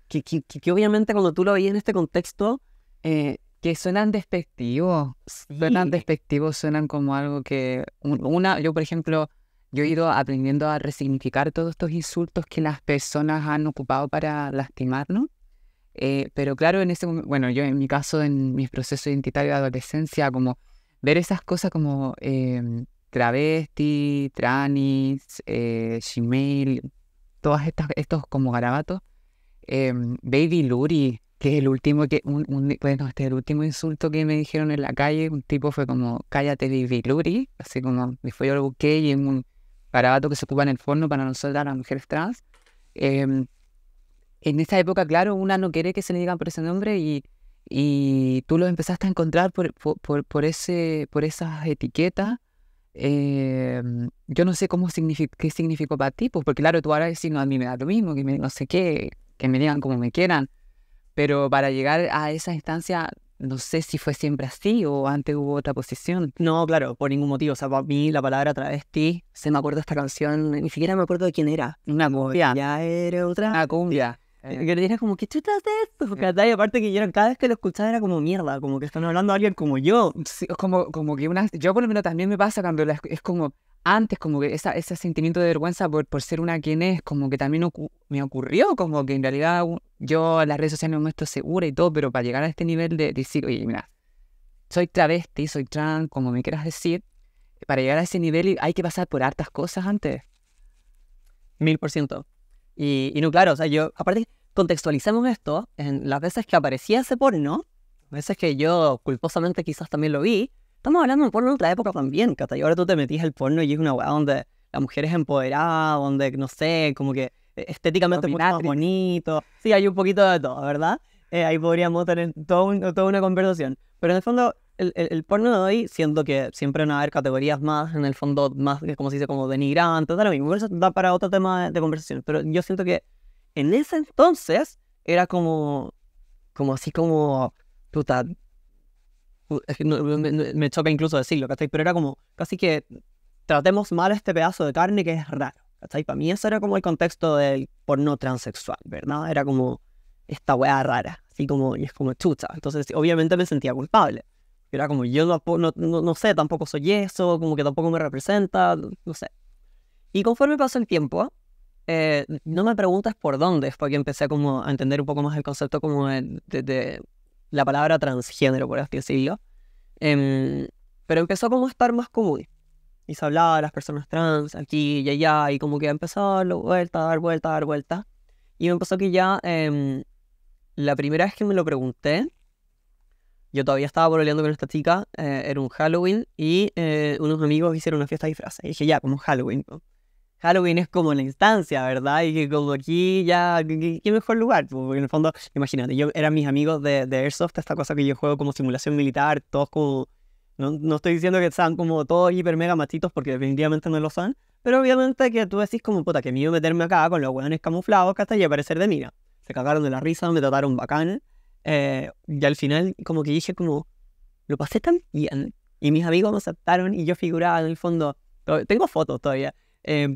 Que obviamente cuando tú lo veías en este contexto, Que suenan despectivos. sí. Suenan como algo que... yo, por ejemplo, yo he ido aprendiendo a resignificar todos estos insultos que las personas han ocupado para lastimarnos. Pero claro, en ese momento, bueno, yo en mi caso, en mis procesos identitarios de adolescencia, como ver esas cosas como travesti, tranis, Gmail, todas estos como garabatos. Baby Luri, que es el último bueno, este es el último insulto que me dijeron en la calle. Un tipo fue como, cállate Baby Luri, así como, después yo lo busqué y es un garabato que se ocupa en el forno para nosotras las mujeres trans. En esa época, claro, una no quiere que se le digan por ese nombre y tú lo empezaste a encontrar por esas etiquetas. Yo no sé qué significó para ti, pues, porque claro, tú ahora decís, no, a mí me da lo mismo, no sé qué, que me digan como me quieran, pero para llegar a esa instancia, no sé si fue siempre así o antes hubo otra posición. No, claro, por ningún motivo. O sea, para mí la palabra travesti, se me acuerdo de esta canción, ni siquiera me acuerdo de quién era. Una cumbia. Ya era otra. Una cumbia. Que era como, ¿qué chutas es esto? ¿Cachai? Aparte que cada vez que lo escuchaba era como mierda, como que están hablando a alguien como yo. Sí, es como que yo por lo menos también me pasa cuando es como antes, como que ese sentimiento de vergüenza por ser una quien es, como que también me ocurrió, como que en realidad yo en las redes sociales me muestro segura y todo, pero para llegar a este nivel de decir, oye, mira, soy travesti, soy trans, como me quieras decir, para llegar a ese nivel hay que pasar por hartas cosas antes. 1000%. Y no, claro, o sea, yo, aparte, contextualicemos esto en las veces que aparecía ese porno, veces que yo culposamente quizás también lo vi, estamos hablando de porno de otra época también, ¿cachai? Ahora tú te metís al porno y es una weá donde la mujer es empoderada, donde, no sé, como que estéticamente es mucho más bonito. Sí, hay un poquito de todo, ¿verdad? Ahí podríamos tener toda una conversación. Pero en el fondo, el porno de hoy, siento que siempre van a haber categorías más, en el fondo, más, como se dice, como denigrantes, da lo mismo. Eso da para otro tema de conversación. Pero yo siento que en ese entonces era como así como, puta, es que me choca incluso decirlo, ¿cachai? Pero era como, casi que tratemos mal este pedazo de carne que es raro, ¿cachai? Para mí eso era como el contexto del porno transexual, ¿verdad? Era como esta weá rara, así como, y es como chucha. Entonces, obviamente me sentía culpable. Era como, yo no sé, tampoco soy eso, como que tampoco me representa, no sé. Y conforme pasó el tiempo, no me preguntes por dónde, fue que empecé como a entender un poco más el concepto como de la palabra transgénero, por así decirlo. Pero empezó como a estar más común. y se hablaba de las personas trans aquí y allá, y como que empezó a dar vuelta, dar vuelta, dar vuelta. Y me pasó que ya la primera vez que me lo pregunté, yo todavía estaba pololeando con esta chica, era un Halloween, y unos amigos hicieron una fiesta de disfraces. Y dije, ya, como Halloween, ¿no? Halloween es como la instancia, ¿verdad? Y que como aquí ya, ¿qué mejor lugar? Porque en el fondo, imagínate, yo eran mis amigos de Airsoft, esta cosa que yo juego como simulación militar, todos como... No estoy diciendo que sean como todos hiper mega machitos, porque definitivamente no lo son, pero obviamente que tú decís como, puta, que me iba a meterme acá con los hueones camuflados que hasta ya parecer de mira. Se cagaron de la risa, me trataron bacán, y al final como que dije como, lo pasé tan bien, y mis amigos me aceptaron, y yo figuraba en el fondo, tengo fotos todavía,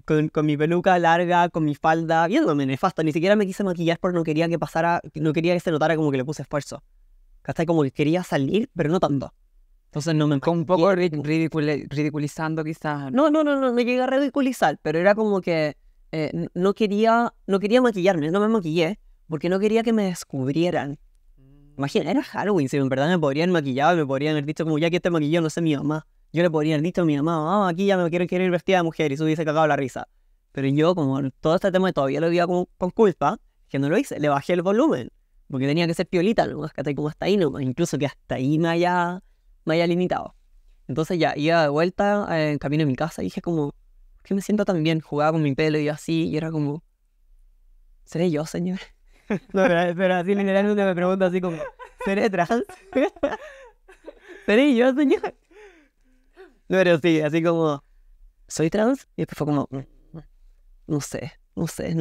con mi peluca larga, con mi falda, viéndome nefasta, ni siquiera me quise maquillar porque no quería que pasara, no quería que se notara como que le puse esfuerzo. ¿Cachai? Como que quería salir, pero no tanto. Entonces no me Como un poco ridiculizando quizás. no llegué a ridiculizar, pero era como que no quería maquillarme, no me maquillé, porque no quería que me descubrieran. Imagina, era Halloween, si en verdad me podrían maquillar, me podrían haber dicho como, ya que este maquillado no sé mi mamá. Yo le podría haber dicho a mi mamá, aquí ya me quiero ir vestida de mujer, y se hubiese cagado la risa. Pero yo, como todo este tema todavía lo veía con culpa, que no lo hice, le bajé el volumen, porque tenía que ser piolita, ¿no? Como hasta ahí nomás, incluso que hasta ahí me haya limitado. Entonces ya iba de vuelta en camino a mi casa y dije como, ¿por qué me siento tan bien? Jugaba con mi pelo y así, y era como, ¿seré yo, señor? No, pero así literalmente me pregunto así como, ¿seré trans? ¿Seré yo, señor? No, pero sí, así como, ¿soy trans? Y después fue como, no sé, no sé,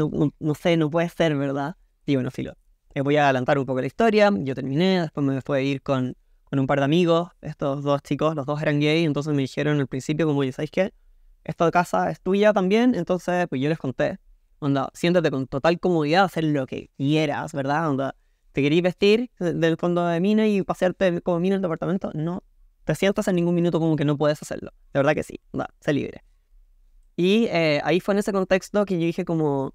no puede ser, ¿verdad? Y bueno, filo. Voy a adelantar un poco la historia, yo terminé, después me fui a ir con un par de amigos, estos dos chicos, los dos eran gay, entonces me dijeron al principio como, oye, ¿sabes qué? Esta casa es tuya también, entonces pues yo les conté, onda, siéntate con total comodidad a hacer lo que quieras, ¿verdad? Onda, ¿te querís vestir del fondo de mina y pasearte como mina en el departamento? No, te sientas en ningún minuto como que no puedes hacerlo, de verdad que sí, onda, sé libre. Y ahí fue en ese contexto que yo dije como,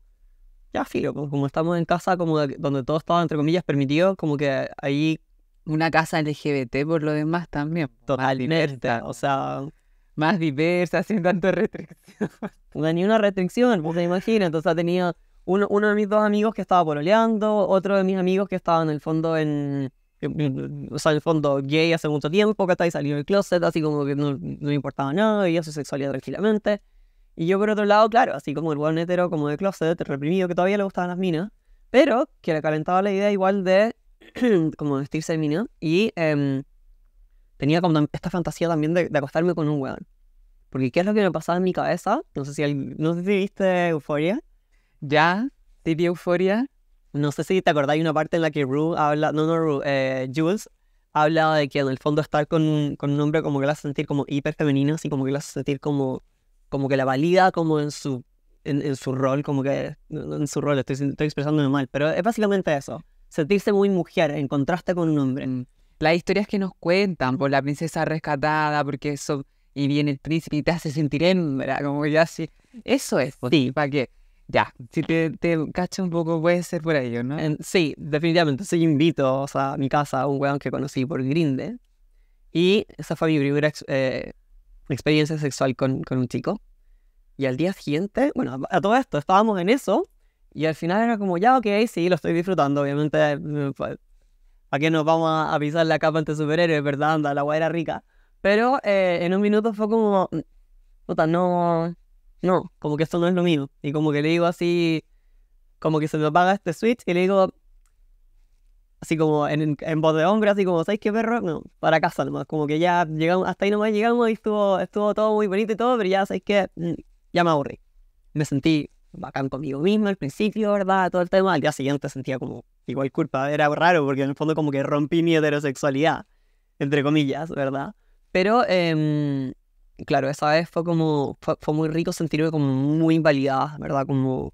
ya filo, como estamos en casa como donde todo estaba entre comillas permitido, como que ahí... Una casa LGBT por lo demás también. Totalmente, o sea... Más diversa, sin tanta restricción. Ni una restricción, pues se imagina. Entonces tenía uno de mis dos amigos que estaba pololeando, otro de mis amigos que estaba en el fondo o sea, en el fondo gay hace mucho tiempo, que está ahí salido del closet, así como que no me importaba nada, veía su sexualidad tranquilamente. Y yo por otro lado, claro, así como el buen hetero, como de closet, reprimido, que todavía le gustaban las minas, pero que le calentaba la idea igual de como vestirse de mina, y tenía como esta fantasía también de acostarme con un weón. Porque ¿qué es lo que me pasaba en mi cabeza? No sé si viste Euphoria. ¿Ya? ¿Tipo Euphoria? No sé si te acordás, hay una parte en la que Rue habla, Jules habla de que en el fondo estar con un hombre como que la hace sentir como hiper femenino, así como que la hace sentir como que la valida como en su rol, como que en su rol, estoy expresándome mal, pero es básicamente eso, sentirse muy mujer en contraste con un hombre. Las historias que nos cuentan por la princesa rescatada, porque eso, y viene el príncipe y te hace sentir hembra, como ya así, eso es, pues, Sí. ¿para qué? Ya, si te cacho un poco puede ser por ello, ¿no? Sí, definitivamente, sí invito, o sea, a mi casa a un weón que conocí por Grindr, y esa fue mi primera experiencia sexual con un chico. Y al día siguiente, bueno, a todo esto, estábamos en eso, y al final era como, ya, ok, sí, lo estoy disfrutando, obviamente, ¿a qué nos vamos a pisar la capa ante superhéroes, verdad? Anda, la weá era rica. Pero en un minuto fue como, puta, no, como que esto no es lo mío. Y como que le digo así, como que se me apaga este switch, y le digo, así como en voz de hombre, así como, ¿sabes qué, perro? No, para casa nomás, como que ya llegamos, hasta ahí nomás llegamos y estuvo todo muy bonito y todo, pero ya, ¿sabes qué? Ya me aburrí. Me sentí bacán conmigo mismo al principio, ¿verdad? Todo el tema. Al día siguiente sentía como igual culpa. Era raro porque en el fondo como que rompí mi heterosexualidad, entre comillas, ¿verdad? Pero, claro, esa vez fue como, fue muy rico sentirme como muy invalidada, ¿verdad? Como,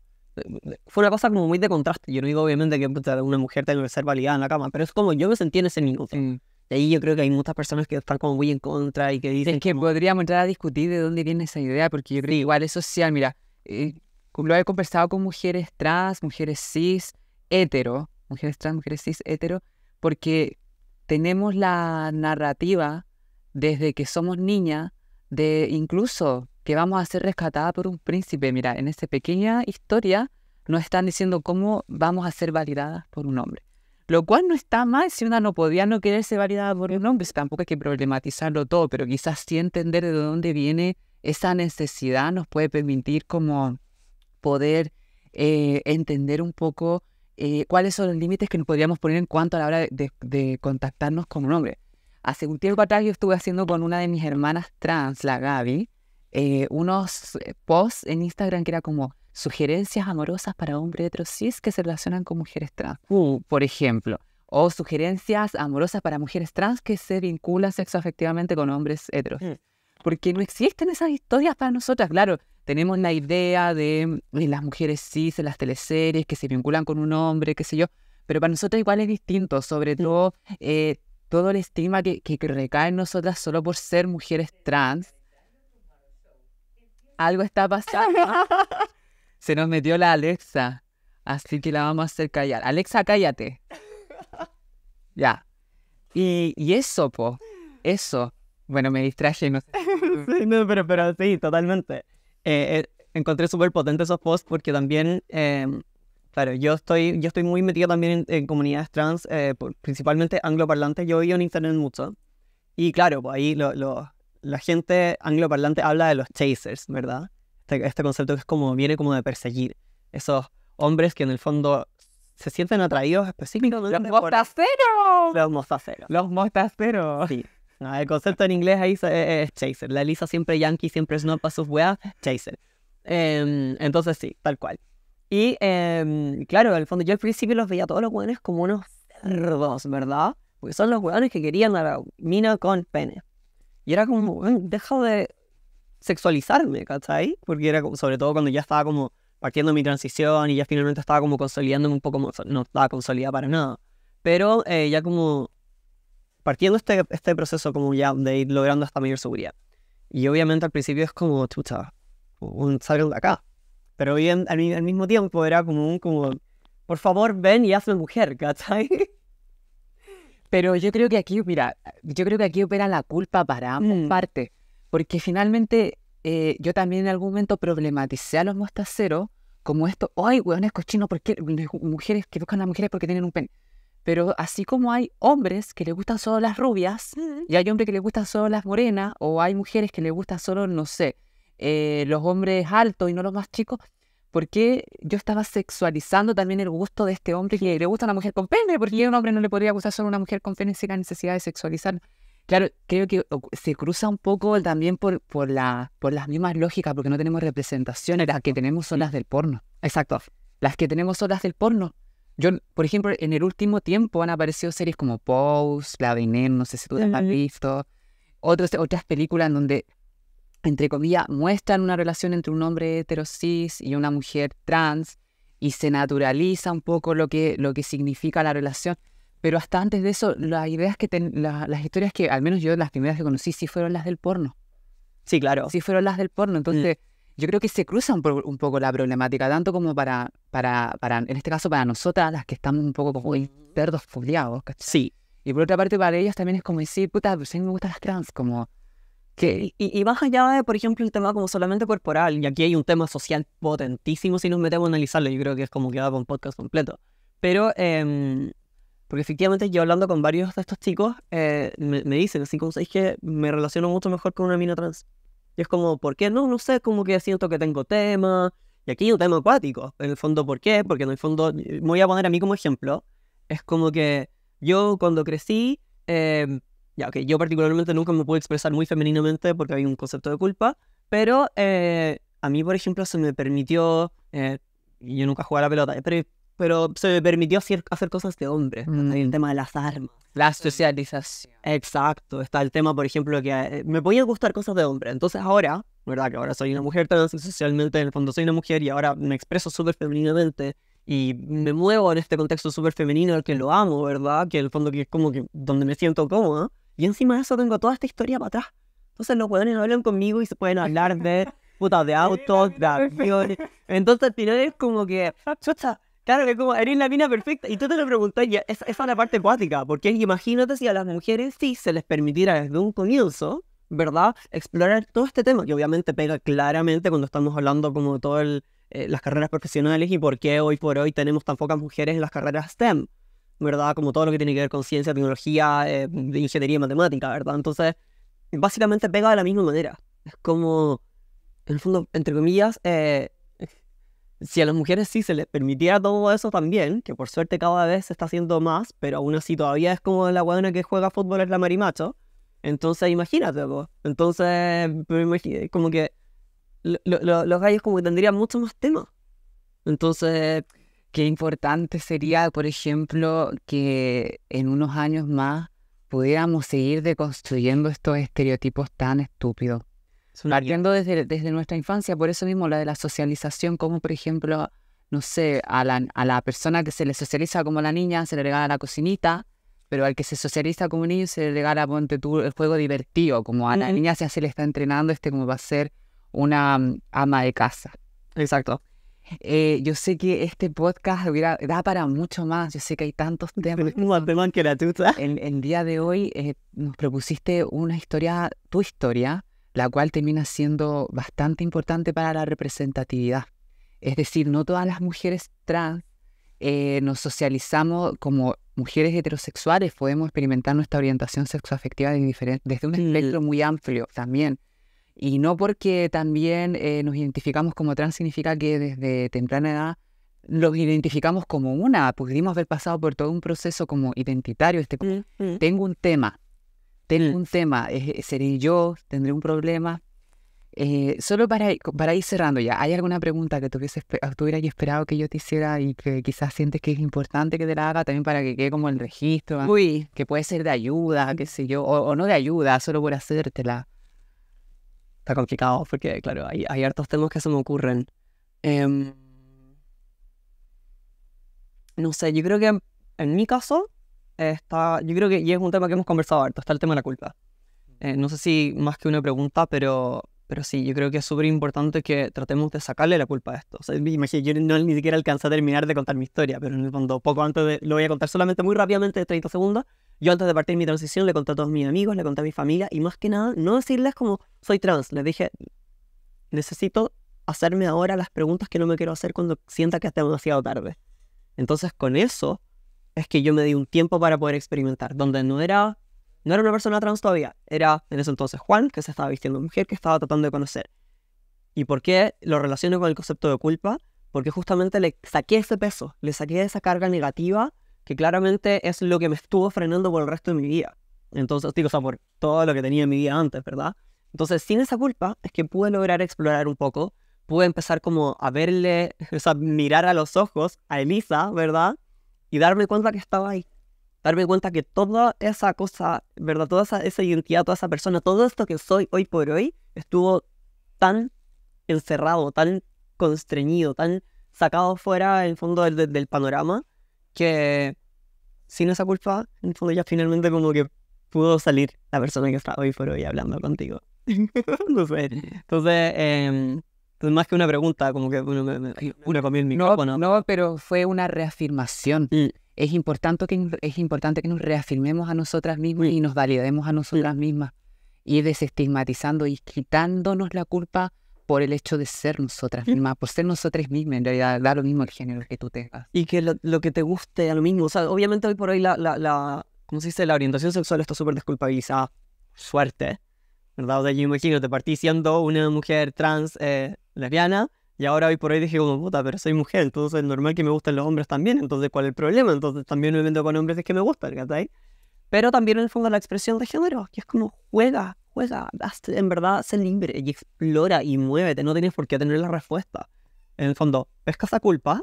fue una cosa como muy de contraste. Yo no digo obviamente que una mujer tenga que ser validada en la cama, pero es como yo me sentí en ese minuto. De ahí yo creo que hay muchas personas que están como muy en contra y que dicen es que como... podríamos entrar a discutir de dónde viene esa idea, porque yo creo que igual es social, mira, lo he conversado con mujeres trans, mujeres cis, hetero, mujeres trans, mujeres cis, hetero, porque tenemos la narrativa desde que somos niñas de incluso que vamos a ser rescatadas por un príncipe. Mira, en esa pequeña historia nos están diciendo cómo vamos a ser validadas por un hombre. Lo cual no está mal si una no podía no quererse validada por un hombre. Tampoco hay que problematizarlo todo, pero quizás sí entender de dónde viene esa necesidad nos puede permitir como poder entender un poco cuáles son los límites que nos podríamos poner en cuanto a la hora de contactarnos con un hombre. Hace un tiempo atrás yo estuve haciendo con una de mis hermanas trans, la Gaby, unos posts en Instagram que era como sugerencias amorosas para hombres heterosis que se relacionan con mujeres trans, por ejemplo, o sugerencias amorosas para mujeres trans que se vinculan sexoafectivamente con hombres heteros. Porque no existen esas historias para nosotras. Claro, tenemos la idea de las mujeres cis en las teleseries que se vinculan con un hombre, qué sé yo, pero para nosotras igual es distinto, sobre todo todo el estigma que recae en nosotras solo por ser mujeres trans. Algo está pasando. Se nos metió la Alexa, así que la vamos a hacer callar. Alexa, cállate. Ya. Y eso, eso. Bueno, me distraje, no sé. Sí, no, pero sí, totalmente. Encontré súper potentes esos posts porque también, claro, yo estoy muy metido también en comunidades trans, principalmente angloparlantes. Yo vivo en internet mucho. Y claro, pues ahí la gente angloparlante habla de los chasers, ¿verdad? Este concepto que es como, viene como de perseguir. Esos hombres que en el fondo se sienten atraídos específicamente ¡Los mostaceros! Los mostaceros. ¡Los mostaceros! Sí. No, el concepto en inglés ahí es chaser. La Elisa siempre yankee, siempre snob para sus weas, chaser. Entonces sí, tal cual. Y claro, en el fondo yo al principio los veía a todos los weones como unos cerdos, ¿verdad? Porque son los weones que querían a la mina con pene. Y era como, weón, deja de sexualizarme, ¿cachai? Porque era como, sobre todo cuando ya estaba como partiendo mi transición y ya finalmente estaba como consolidándome un poco, no estaba consolidada para nada. Pero ya como partiendo este proceso como ya de ir logrando esta mayor seguridad. Y obviamente al principio es como, chucha, salgan de acá. Pero bien, al mismo tiempo era como, por favor, ven y hazme mujer, ¿cachai? Pero yo creo que aquí, mira, opera la culpa para ambas partes. Porque finalmente yo también en algún momento problematicé a los mostaceros como esto, ¡ay, hueones cochinos! ¿Por qué mujeres que buscan a mujeres porque tienen un pene? Pero así como hay hombres que les gustan solo las rubias, y hay hombres que les gustan solo las morenas, o hay mujeres que les gustan solo, no sé, los hombres altos y no los más chicos, ¿por qué yo estaba sexualizando también el gusto de este hombre que le gusta a una mujer con pene? ¿Por qué a un hombre no le podría gustar solo una mujer con pene sin la necesidad de sexualizar? Claro, creo que se cruza un poco también por las mismas lógicas, porque no tenemos representaciones. Las que tenemos son las del porno. Exacto. Las que tenemos son las del porno. Yo, por ejemplo, en el último tiempo han aparecido series como Pose, La Veneno, no sé si tú las has visto. Otras películas en donde, entre comillas, muestran una relación entre un hombre heterosis y una mujer trans y se naturaliza un poco lo que significa la relación. Pero hasta antes de eso, las ideas las historias que, al menos yo, las primeras que conocí, sí fueron las del porno. Sí, claro. Sí fueron las del porno. Entonces, yo creo que se cruza un poco la problemática, tanto como para, en este caso, para nosotras, las que estamos un poco como cerdos fogueados. Sí. Y por otra parte, para ellas también es como decir, puta, pues a mí me gustan las trans, como... que Y más allá de, por ejemplo, el tema como solamente corporal, y aquí hay un tema social potentísimo si nos metemos a analizarlo, yo creo que es como que da con podcast completo. Pero... porque efectivamente yo hablando con varios de estos chicos, me dicen así como, ¿sabes que me relaciono mucho mejor con una mina trans? Y es como, ¿por qué? No sé, como que siento que tengo tema. Y aquí hay un tema acuático. En el fondo, ¿por qué? Porque en el fondo, me voy a poner a mí como ejemplo. Es como que yo cuando crecí, yo particularmente nunca me pude expresar muy femeninamente porque había un concepto de culpa. Pero a mí, por ejemplo, se me permitió, y yo nunca jugué a la pelota, pero se me permitió hacer cosas de hombre. Hay el tema de las armas. La socialización. Exacto. Está el tema, por ejemplo, que me podían gustar cosas de hombre. Entonces ahora, ¿verdad? Que ahora soy una mujer trans y socialmente en el fondo soy una mujer y ahora me expreso súper femeninamente y me muevo en este contexto súper femenino al que lo amo, ¿verdad? Que en el fondo que es como que donde me siento cómoda. Y encima de eso tengo toda esta historia para atrás. Entonces los hueones hablan conmigo y se pueden hablar de putas de autos, de aviones. Entonces al final es como que, chucha, claro que como eres la mina perfecta. Y tú te lo preguntas, esa es la parte acuática. Porque imagínate si a las mujeres sí se les permitiera desde un comienzo ¿verdad? Explorar todo este tema, que obviamente pega claramente cuando estamos hablando como de todas las carreras profesionales y por qué hoy por hoy tenemos tan pocas mujeres en las carreras STEM, ¿verdad? Como todo lo que tiene que ver con ciencia, tecnología, ingeniería y matemática, ¿verdad? Entonces, básicamente pega de la misma manera. Es como, en el fondo, entre comillas, si a las mujeres sí se les permitiera todo eso también, que por suerte cada vez se está haciendo más, pero aún así todavía es como la buena que juega fútbol es la marimacho, entonces imagínate, po. Entonces, como que los gallos como que tendrían mucho más temas. Entonces, Qué importante sería, por ejemplo, que en unos años más pudiéramos seguir deconstruyendo estos estereotipos tan estúpidos. es una Partiendo desde nuestra infancia, por eso mismo la de la socialización, como por ejemplo, no sé, a la persona que se le socializa como la niña se le regala la cocinita, pero al que se socializa como niño se le regala, ponte tú, el juego divertido, como a la niña se le está entrenando como va a ser una ama de casa. Exacto. Yo sé que este podcast da para mucho más, yo sé que hay tantos temas. Más temas que la tuta. El día de hoy nos propusiste una historia, tu historia, la cual termina siendo bastante importante para la representatividad. Es decir, no todas las mujeres trans nos socializamos como mujeres heterosexuales, podemos experimentar nuestra orientación sexoafectiva desde un espectro muy amplio también. Y no porque también nos identificamos como trans significa que desde temprana edad los identificamos como una, pudimos haber pasado por todo un proceso como identitario, tengo un tema, seré yo, tendré un problema. Solo para ir cerrando ya, ¿hay alguna pregunta que tú hubieras esperado que yo te hiciera y que quizás sientes que es importante que te la haga también para que quede como el registro? Uy, Que puede ser de ayuda, qué sé yo, o no de ayuda, solo por hacértela. está complicado porque, claro, hay hartos temas que se me ocurren. No sé, yo creo que en mi caso yo creo que, y es un tema que hemos conversado harto, está el tema de la culpa. No sé si más que una pregunta, pero sí, yo creo que es súper importante que tratemos de sacarle la culpa a esto. O sea, imagínate, yo no ni siquiera alcancé a terminar de contar mi historia, pero en el fondo, poco antes lo voy a contar solamente muy rápidamente, de 30 segundos. Yo antes de partir mi transición le conté a todos mis amigos, le conté a mi familia, y más que nada, no decirles como soy trans, les dije, necesito hacerme ahora las preguntas que no me quiero hacer cuando sienta que está demasiado tarde. Entonces, con eso es que yo me di un tiempo para poder experimentar, donde no era una persona trans todavía, era en ese entonces Juan, que se estaba vistiendo mujer, que estaba tratando de conocer. ¿Y por qué lo relaciono con el concepto de culpa? Porque justamente le saqué ese peso, le saqué esa carga negativa, que claramente es lo que me estuvo frenando por el resto de mi vida. Entonces, digo, o sea, por todo lo que tenía en mi vida antes, ¿verdad? Entonces, sin esa culpa, es que pude lograr explorar un poco, pude empezar como a verle, o sea, mirar a los ojos a Elisa, ¿verdad? Y darme cuenta que estaba ahí. Darme cuenta que toda esa cosa, ¿verdad? Toda esa identidad, toda esa persona, todo esto que soy hoy por hoy, estuvo tan encerrado, tan constreñido, tan sacado fuera, en el fondo, del panorama, que sin esa culpa, en el fondo ya finalmente como que pudo salir la persona que está hoy por hoy hablando contigo. No sé. Entonces, más que una pregunta, como que uno comió el micrófono. No, pero fue una reafirmación. Es importante que nos reafirmemos a nosotras mismas y nos validemos a nosotras mismas. Y desestigmatizando y quitándonos la culpa por el hecho de ser nosotras mismas, por ser nosotras mismas. En realidad da lo mismo el género que tú tengas. Y que lo que te guste a lo mismo. O sea, obviamente hoy por hoy ¿cómo se dice? La orientación sexual está súper desculpabilizada. Suerte, ¿verdad? O sea, yo imagino, te partí siendo una mujer trans lesbiana, y ahora hoy por hoy dije como, puta, pero soy mujer, entonces es normal que me gusten los hombres también, entonces ¿cuál es el problema? Entonces también me vendo con hombres es que me gustan, ¿cachai? Pero también en el fondo la expresión de género, que es como juega, en verdad, sé libre y explora y muévete, no tienes por qué tener la respuesta. En el fondo, pesca esa culpa,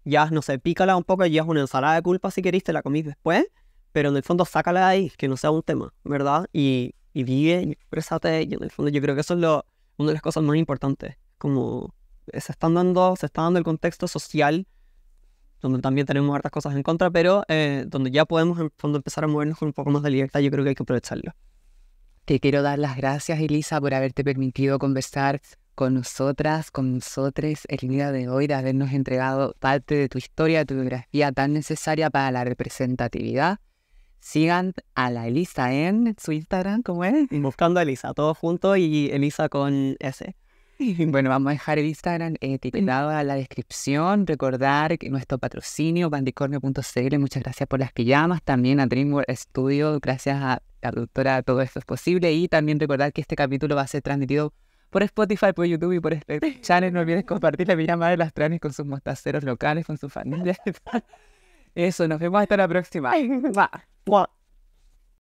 ya, no sé, pícala un poco y ya es una ensalada de culpa si querés, te la comís después, pero en el fondo sácala de ahí, que no sea un tema, ¿verdad? Y vive y exprésate, y en el fondo yo creo que eso es una de las cosas más importantes, como se está dando el contexto social, donde también tenemos hartas cosas en contra, pero donde ya podemos en el fondo empezar a movernos con un poco más de libertad, yo creo que hay que aprovecharlo. Te quiero dar las gracias, Elisa, por haberte permitido conversar con nosotras, con nosotres el día de hoy, de habernos entregado parte de tu historia, de tu biografía tan necesaria para la representatividad. Sigan a la Elisa en su Instagram, ¿cómo es? Buscando a Elisa, todo junto y Elisa con S. Bueno, vamos a dejar el Instagram etiquetado en la descripción. Recordar que nuestro patrocinio, bandicornio.cl, muchas gracias por las pijamas. También a DreamWorks Studio, gracias a la productora, todo esto es posible. Y también recordar que este capítulo va a ser transmitido por Spotify, por YouTube y por este channel. No olvides compartir la pijama de las tranis con sus mostaceros locales, con su familia. Eso, nos vemos hasta la próxima. Va.